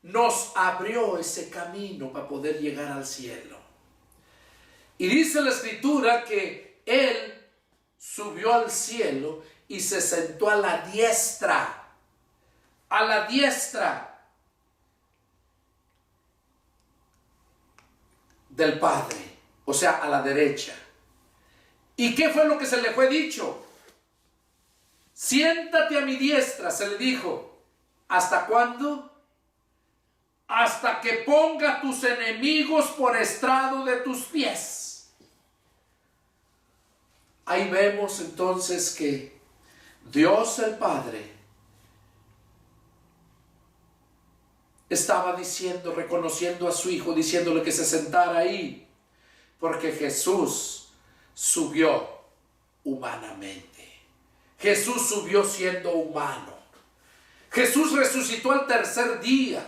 nos abrió ese camino para poder llegar al cielo. Y dice la Escritura que Él subió al cielo y se sentó a la diestra del Padre, o sea, a la derecha. ¿Y qué fue lo que se le fue dicho? Siéntate a mi diestra, se le dijo. ¿Hasta cuándo? Hasta que ponga tus enemigos por estrado de tus pies. Ahí vemos entonces que Dios el Padre estaba diciendo, reconociendo a su Hijo, diciéndole que se sentara ahí, porque Jesús subió humanamente. Jesús subió siendo humano. Jesús resucitó al tercer día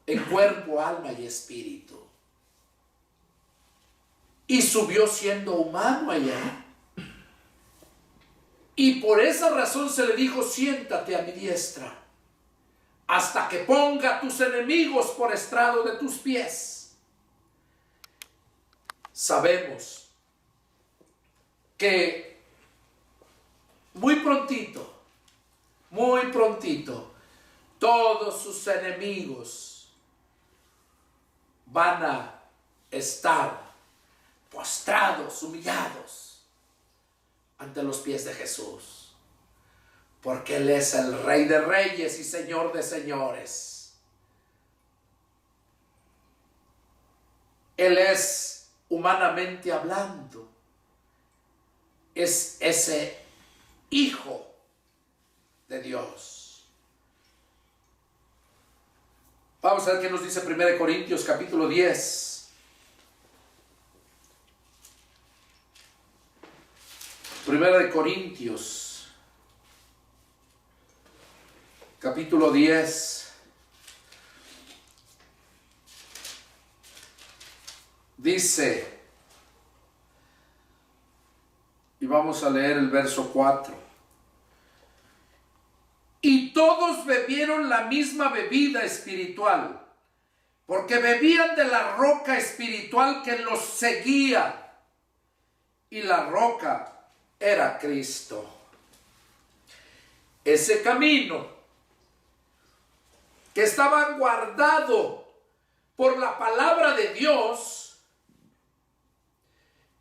en cuerpo, alma y espíritu. Y subió siendo humano allá. Y por esa razón se le dijo: siéntate a mi diestra hasta que ponga tus enemigos por estrado de tus pies. Sabemos que muy prontito, todos sus enemigos van a estar postrados, humillados ante los pies de Jesús, porque Él es el Rey de Reyes y Señor de Señores. Él es, humanamente hablando, es ese Hijo de Dios. Vamos a ver qué nos dice 1 Corintios capítulo 10. 1 Corintios capítulo 10 dice, y vamos a leer el verso 4: y todos bebieron la misma bebida espiritual, porque bebían de la roca espiritual que los seguía, y la roca era Cristo. Ese camino que estaba guardado por la palabra de Dios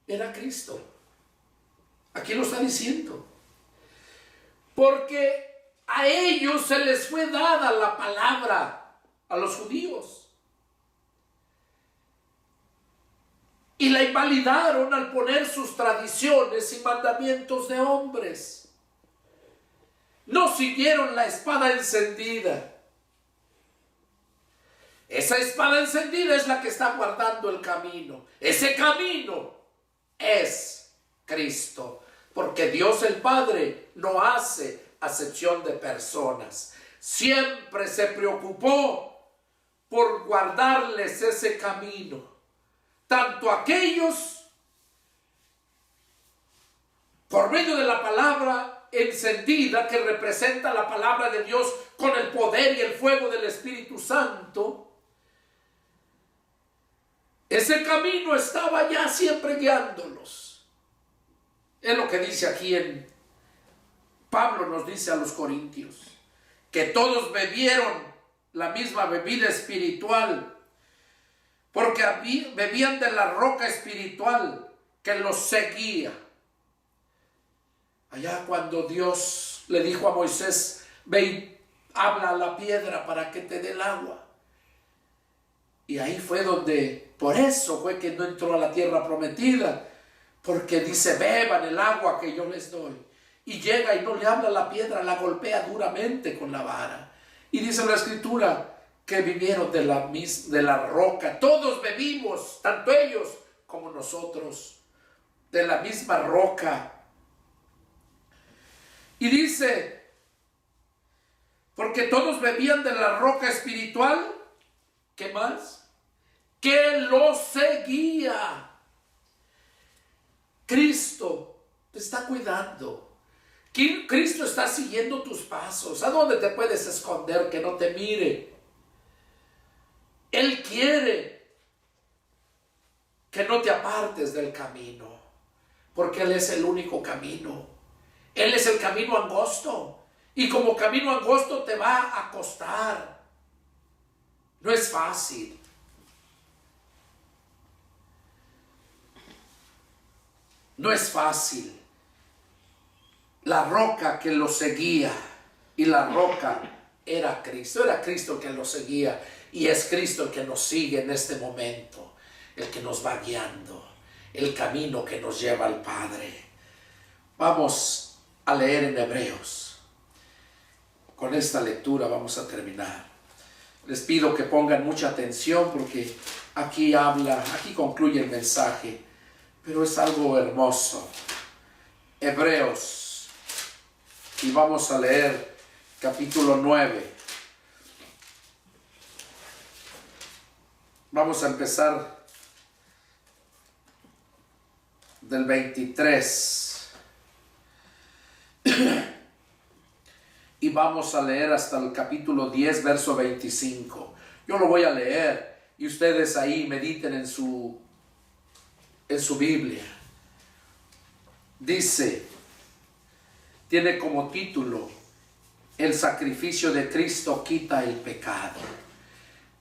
era Cristo. Aquí lo está diciendo. Porque a ellos se les fue dada la palabra, a los judíos. Y la invalidaron al poner sus tradiciones y mandamientos de hombres. No siguieron la espada encendida. Esa espada encendida es la que está guardando el camino. Ese camino es Cristo. Porque Dios el Padre no hace acepción de personas. Siempre se preocupó por guardarles ese camino. Tanto aquellos, por medio de la palabra encendida, que representa la palabra de Dios con el poder y el fuego del Espíritu Santo, ese camino estaba ya siempre guiándolos. Es lo que dice aquí Pablo nos dice a los corintios, que todos bebieron la misma bebida espiritual, porque bebían de la roca espiritual que los seguía. Allá cuando Dios le dijo a Moisés, ve y habla a la piedra para que te dé el agua. Y ahí fue donde, por eso fue que no entró a la tierra prometida, porque dice, beban el agua que yo les doy. Y llega y no le habla a la piedra, la golpea duramente con la vara. Y dice la Escritura que vivieron de la roca. Todos bebimos, tanto ellos como nosotros, de la misma roca. Y dice, porque todos bebían de la roca espiritual, ¿qué más? Que los seguía. Cristo te está cuidando. Cristo está siguiendo tus pasos. ¿A dónde te puedes esconder que no te mire? Él quiere que no te apartes del camino, porque Él es el único camino. Él es el camino angosto, y como camino angosto te va a costar. No es fácil. No es fácil. La roca que lo seguía, y la roca era Cristo. Era Cristo que lo seguía, y es Cristo el que nos sigue en este momento, el que nos va guiando, el camino que nos lleva al Padre. Vamos a leer en Hebreos. Con esta lectura vamos a terminar. Les pido que pongan mucha atención, porque aquí concluye el mensaje, pero es algo hermoso. Hebreos. Y vamos a leer capítulo 9. Vamos a empezar del 23. Y vamos a leer hasta el capítulo 10, verso 25. Yo lo voy a leer y ustedes ahí mediten en su Biblia. Dice, tiene como título, el sacrificio de Cristo quita el pecado.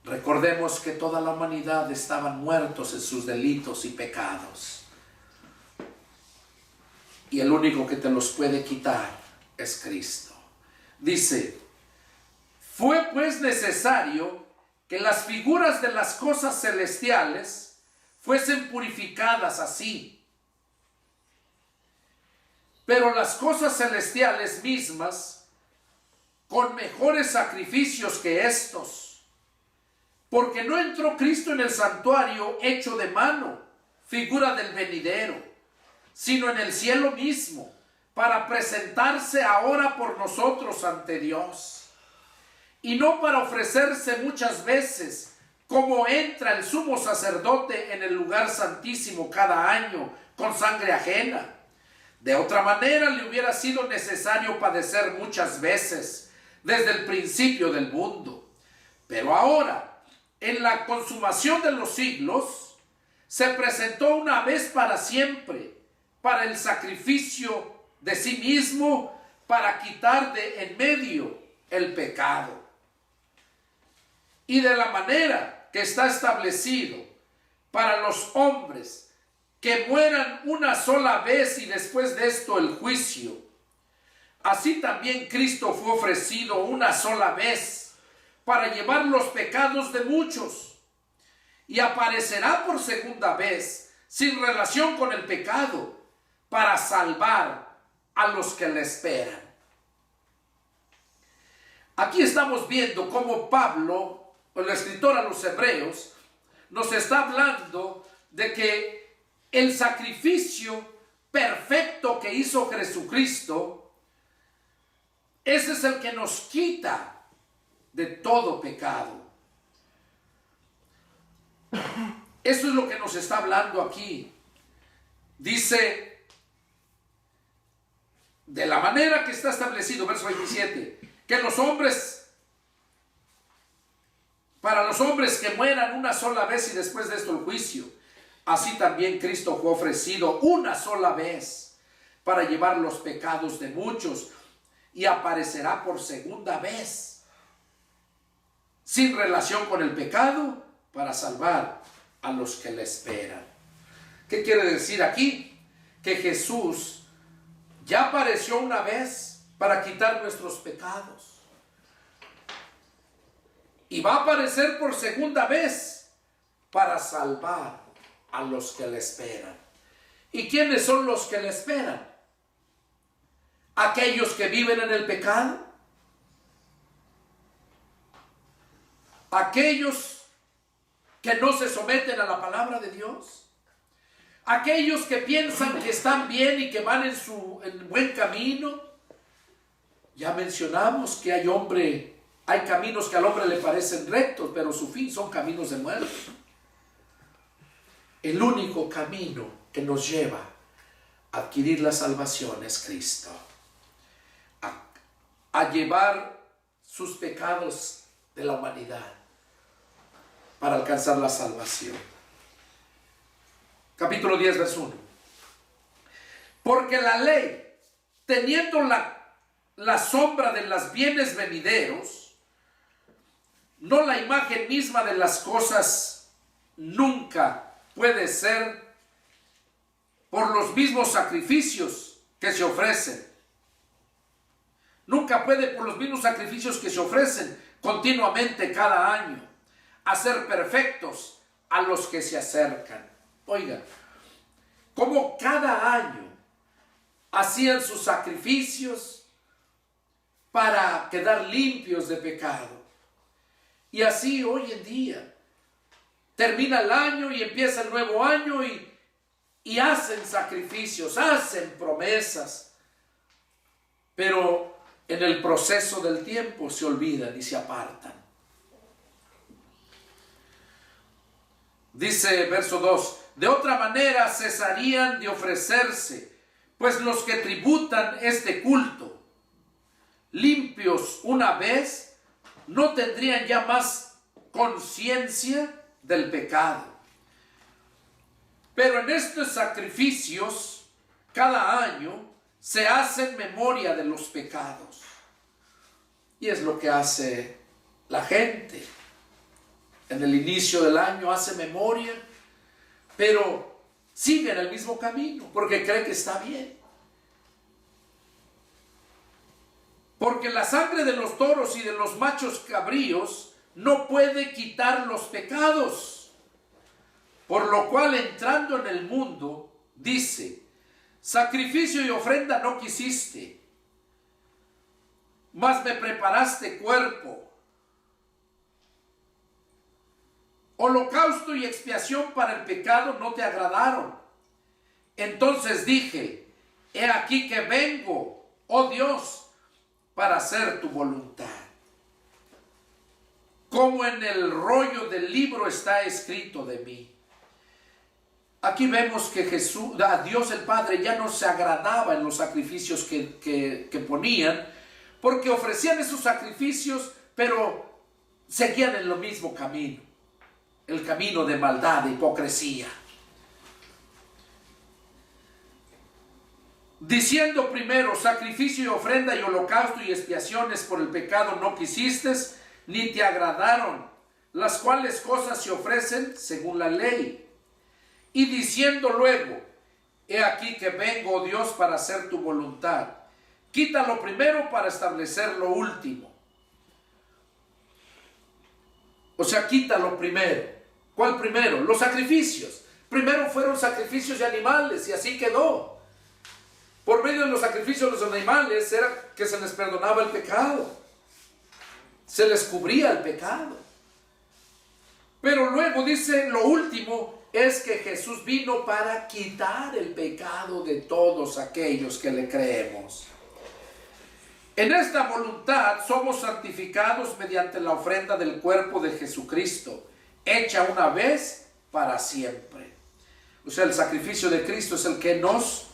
Recordemos que toda la humanidad estaban muertos en sus delitos y pecados. Y el único que te los puede quitar es Cristo. Dice, fue pues necesario que las figuras de las cosas celestiales fuesen purificadas así. Pero las cosas celestiales mismas, con mejores sacrificios que estos, porque no entró Cristo en el santuario hecho de mano, figura del venidero, sino en el cielo mismo, para presentarse ahora por nosotros ante Dios, y no para ofrecerse muchas veces, como entra el sumo sacerdote en el lugar santísimo cada año, con sangre ajena. De otra manera le hubiera sido necesario padecer muchas veces desde el principio del mundo. Pero ahora, en la consumación de los siglos, se presentó una vez para siempre para el sacrificio de sí mismo, para quitar de en medio el pecado. Y de la manera que está establecido para los hombres que mueran una sola vez y después de esto el juicio. Así también Cristo fue ofrecido una sola vez para llevar los pecados de muchos, y aparecerá por segunda vez sin relación con el pecado para salvar a los que le esperan. Aquí estamos viendo cómo Pablo, el escritor a los Hebreos, nos está hablando de que el sacrificio perfecto que hizo Jesucristo, ese es el que nos quita de todo pecado. Eso es lo que nos está hablando aquí. Dice, de la manera que está establecido, verso 27, que para los hombres que mueran una sola vez y después de esto el juicio, así también Cristo fue ofrecido una sola vez para llevar los pecados de muchos, y aparecerá por segunda vez sin relación con el pecado para salvar a los que le esperan. ¿Qué quiere decir aquí? Que Jesús ya apareció una vez para quitar nuestros pecados, y va a aparecer por segunda vez para salvar a los que le esperan. ¿Y quiénes son los que le esperan? ¿Aquellos que viven en el pecado? ¿Aquellos que no se someten a la palabra de Dios? ¿Aquellos que piensan que están bien y que van en buen camino? Ya mencionamos que hay caminos que al hombre le parecen rectos, pero su fin son caminos de muerte. El único camino que nos lleva a adquirir la salvación es Cristo, a llevar sus pecados de la humanidad para alcanzar la salvación. Capítulo 10, verso 1. Porque la ley, teniendo la sombra de los bienes venideros, no la imagen misma de las cosas, nunca puede ser por los mismos sacrificios que se ofrecen. Nunca puede, por los mismos sacrificios que se ofrecen continuamente cada año, hacer perfectos a los que se acercan. Oiga, como cada año hacían sus sacrificios para quedar limpios de pecado. Y así hoy en día termina el año y empieza el nuevo año y hacen sacrificios, hacen promesas, pero en el proceso del tiempo se olvidan y se apartan. Dice verso 2, de otra manera cesarían de ofrecerse, pues los que tributan este culto, limpios una vez, no tendrían ya más conciencia del pecado. Pero en estos sacrificios, cada año, se hace en memoria de los pecados. Y es lo que hace la gente. En el inicio del año hace memoria, pero sigue en el mismo camino, porque cree que está bien. Porque la sangre de los toros y de los machos cabríos no puede quitar los pecados. Por lo cual, entrando en el mundo, dice, sacrificio y ofrenda no quisiste, mas me preparaste cuerpo. Holocausto y expiación para el pecado no te agradaron. Entonces dije, he aquí que vengo, oh Dios, para hacer tu voluntad. Como en el rollo del libro está escrito de mí. Aquí vemos que Dios el Padre ya no se agradaba en los sacrificios que ponían, porque ofrecían esos sacrificios, pero seguían en lo mismo camino, el camino de maldad, de hipocresía. Diciendo primero, sacrificio y ofrenda y holocausto y expiaciones por el pecado no quisiste, ni te agradaron, las cuales cosas se ofrecen según la ley. y diciendo luego, he aquí que vengo, oh Dios, para hacer tu voluntad. Quita lo primero para establecer lo último. O sea, quita lo primero. ¿Cuál primero? Los sacrificios. Primero fueron sacrificios de animales y así quedó. Por medio de los sacrificios de los animales era que se les perdonaba el pecado. Se les cubría el pecado. Pero luego dice, lo último es que Jesús vino para quitar el pecado de todos aquellos que le creemos. En esta voluntad somos santificados mediante la ofrenda del cuerpo de Jesucristo, hecha una vez para siempre. O sea, el sacrificio de Cristo es el que nos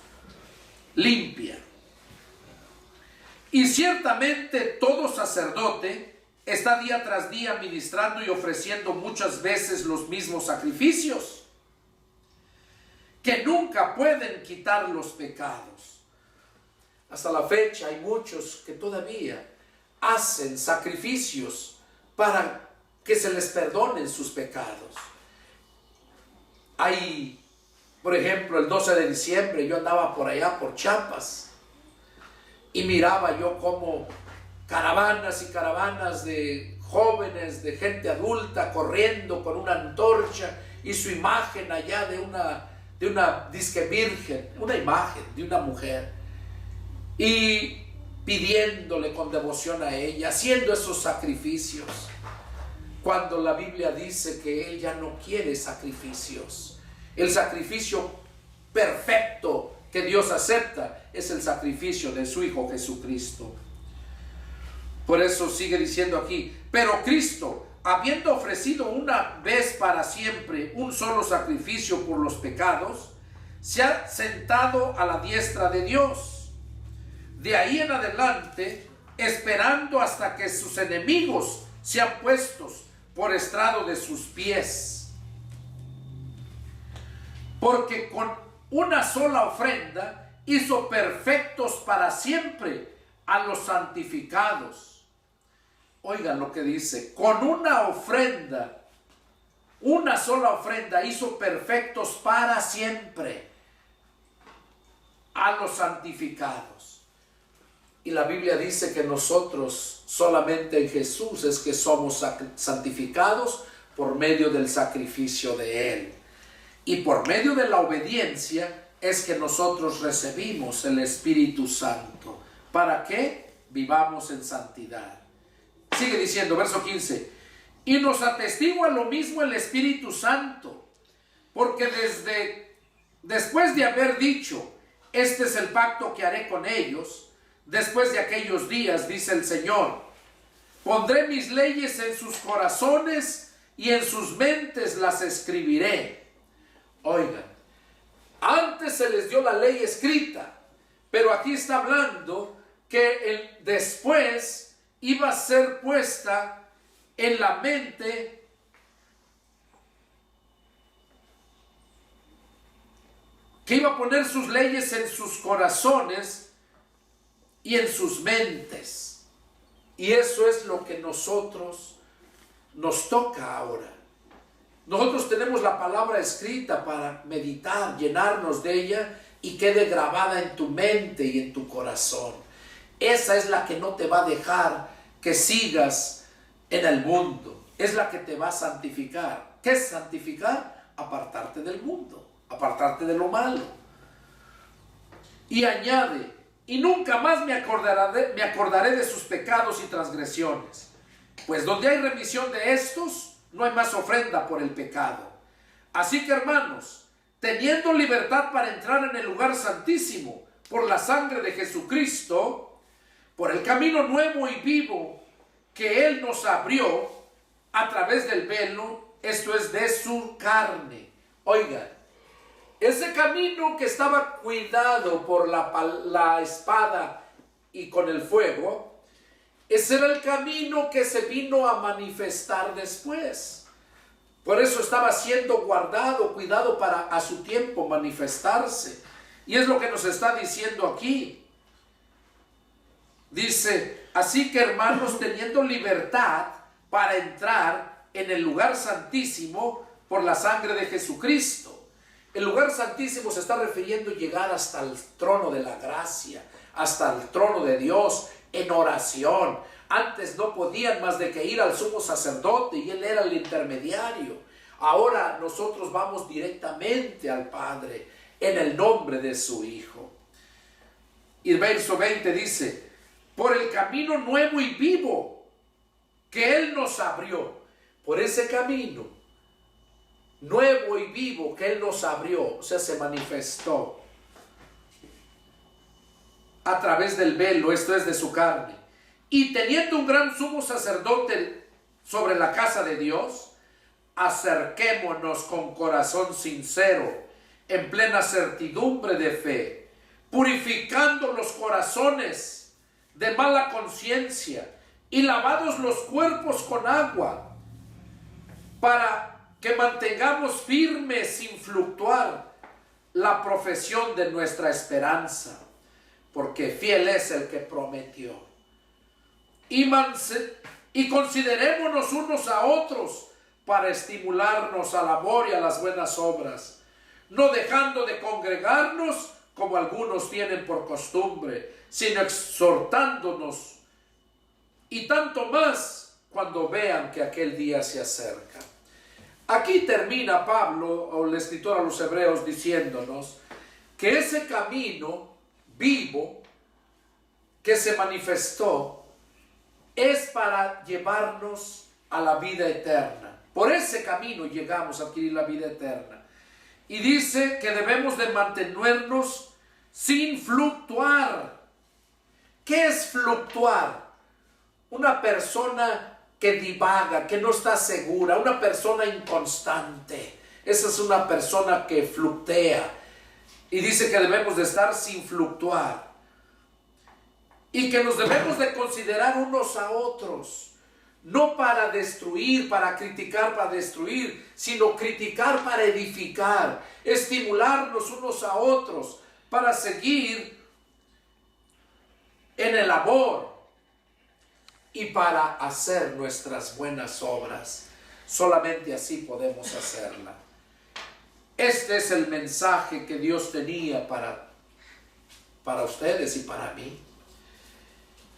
limpia. Y ciertamente todo sacerdote está día tras día ministrando y ofreciendo muchas veces los mismos sacrificios, que nunca pueden quitar los pecados. Hasta la fecha hay muchos que todavía hacen sacrificios para que se les perdonen sus pecados. Hay, por ejemplo, el 12 de diciembre yo andaba por allá, por Chiapas, y miraba yo cómo caravanas y caravanas de jóvenes, de gente adulta, corriendo con una antorcha y su imagen allá de una disque virgen, una imagen de una mujer, y pidiéndole con devoción a ella, haciendo esos sacrificios, cuando la Biblia dice que ella no quiere sacrificios. El sacrificio perfecto que Dios acepta es el sacrificio de su Hijo Jesucristo. Por eso sigue diciendo aquí, pero Cristo, habiendo ofrecido una vez para siempre un solo sacrificio por los pecados, se ha sentado a la diestra de Dios. De ahí en adelante, esperando hasta que sus enemigos sean puestos por estrado de sus pies. Porque con una sola ofrenda hizo perfectos para siempre a los santificados. Oigan lo que dice, con una ofrenda, una sola ofrenda hizo perfectos para siempre a los santificados. Y la Biblia dice que nosotros solamente en Jesús es que somos santificados por medio del sacrificio de Él. Y por medio de la obediencia es que nosotros recibimos el Espíritu Santo. ¿Para qué? Vivamos en santidad. Sigue diciendo, verso 15. Y nos atestigua lo mismo el Espíritu Santo, porque después de haber dicho, este es el pacto que haré con ellos, después de aquellos días, dice el Señor, pondré mis leyes en sus corazones y en sus mentes las escribiré. Oigan, antes se les dio la ley escrita, pero aquí está hablando que después iba a ser puesta en la mente que iba a poner sus leyes en sus corazones y en sus mentes. Y eso es lo que nosotros nos toca ahora. Nosotros tenemos la palabra escrita para meditar, llenarnos de ella y quede grabada en tu mente y en tu corazón. Esa es la que no te va a dejar que sigas en el mundo. Es la que te va a santificar. ¿Qué es santificar? Apartarte del mundo, apartarte de lo malo. Y añade, y nunca más me acordaré de sus pecados y transgresiones. Pues donde hay remisión de estos, no hay más ofrenda por el pecado. Así que, hermanos, teniendo libertad para entrar en el lugar santísimo por la sangre de Jesucristo, por el camino nuevo y vivo que Él nos abrió a través del velo, esto es de su carne. Oigan, ese camino que estaba cuidado por la espada y con el fuego, ese era el camino que se vino a manifestar después. Por eso estaba siendo guardado, cuidado para a su tiempo manifestarse. Y es lo que nos está diciendo aquí. Dice, así que hermanos, teniendo libertad para entrar en el lugar santísimo por la sangre de Jesucristo. El lugar santísimo se está refiriendo a llegar hasta el trono de la gracia, hasta el trono de Dios en oración. Antes no podían más de que ir al sumo sacerdote y él era el intermediario. Ahora nosotros vamos directamente al Padre en el nombre de su Hijo. Y el verso 20 dice: por el camino nuevo y vivo que Él nos abrió. Por ese camino nuevo y vivo que Él nos abrió, o sea, se manifestó a través del velo, esto es de su carne. Y teniendo un gran sumo sacerdote sobre la casa de Dios, acerquémonos con corazón sincero, en plena certidumbre de fe, purificando los corazones de mala conciencia y lavados los cuerpos con agua, para que mantengamos firme sin fluctuar la profesión de nuestra esperanza, porque fiel es el que prometió. Y considerémonos unos a otros para estimularnos al amor y a las buenas obras, no dejando de congregarnos como algunos tienen por costumbre, sino exhortándonos, y tanto más cuando vean que aquel día se acerca. Aquí termina Pablo, o el escritor a los Hebreos, diciéndonos que ese camino vivo que se manifestó es para llevarnos a la vida eterna. Por ese camino llegamos a adquirir la vida eterna. Y dice que debemos de mantenernos sin fluctuar. ¿Qué es fluctuar? Una persona que divaga, que no está segura, una persona inconstante. Esa es una persona que fluctea. Y dice que debemos de estar sin fluctuar. Y que nos debemos de considerar unos a otros. No para destruir, para criticar, para destruir, sino criticar para edificar. Estimularnos unos a otros para seguir en el amor y para hacer nuestras buenas obras. Solamente así podemos hacerla. Este es el mensaje que Dios tenía para ustedes y para mí.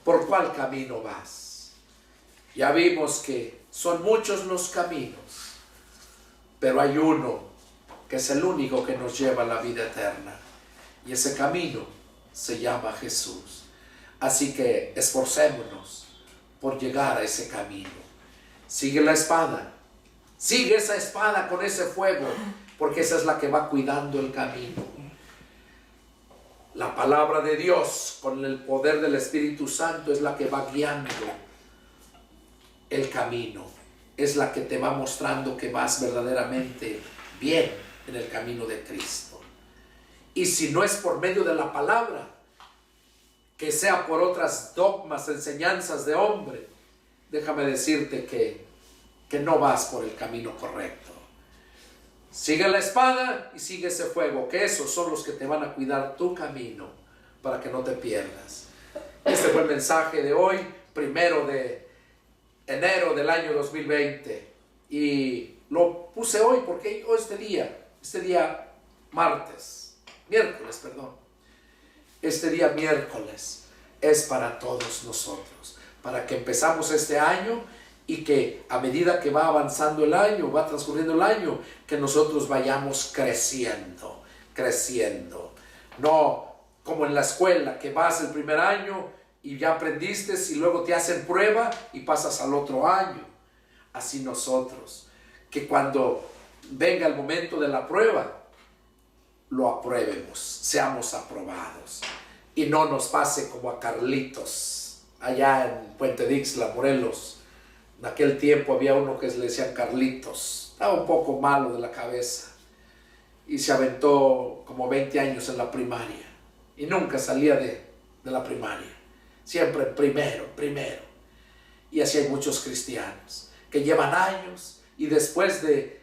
¿Por cuál camino vas? Ya vimos que son muchos los caminos, pero hay uno que es el único que nos lleva a la vida eterna. Y ese camino se llama Jesús. Así que esforcémonos por llegar a ese camino. Sigue la espada. Sigue esa espada con ese fuego, porque esa es la que va cuidando el camino. La palabra de Dios con el poder del Espíritu Santo es la que va guiando el camino. Es la que te va mostrando que vas verdaderamente bien en el camino de Cristo. Y si no es por medio de la palabra, que sea por otras dogmas, enseñanzas de hombre, déjame decirte que no vas por el camino correcto. Sigue la espada y sigue ese fuego, que esos son los que te van a cuidar tu camino para que no te pierdas. Este fue el mensaje de hoy, 1 de enero del año 2020. Y lo puse hoy porque hoy este día miércoles es para todos nosotros, para que empezamos este año y que a medida que va avanzando el año, va transcurriendo el año, que nosotros vayamos creciendo. No como en la escuela, que vas el primer año y ya aprendiste y luego te hacen prueba y pasas al otro año. Así nosotros, que cuando venga el momento de la prueba, lo apruebemos, seamos aprobados. Y no nos pase como a Carlitos, allá en Puente Dixla, Morelos. En aquel tiempo había uno que le decían Carlitos, estaba un poco malo de la cabeza y se aventó como 20 años en la primaria y nunca salía de la primaria, siempre primero. Y así hay muchos cristianos que llevan años y después de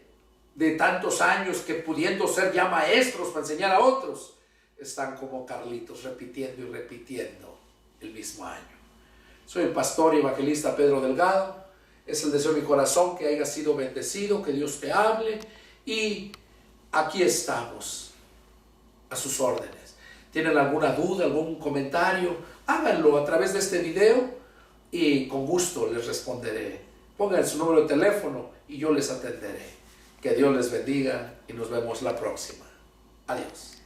tantos años que pudiendo ser ya maestros para enseñar a otros, están como Carlitos repitiendo y repitiendo el mismo año. Soy el pastor y evangelista Pedro Delgado. Es el deseo de mi corazón que haya sido bendecido, que Dios te hable y aquí estamos a sus órdenes. ¿Tienen alguna duda, algún comentario? Háganlo a través de este video y con gusto les responderé. Pongan su número de teléfono y yo les atenderé. Que Dios les bendiga y nos vemos la próxima. Adiós.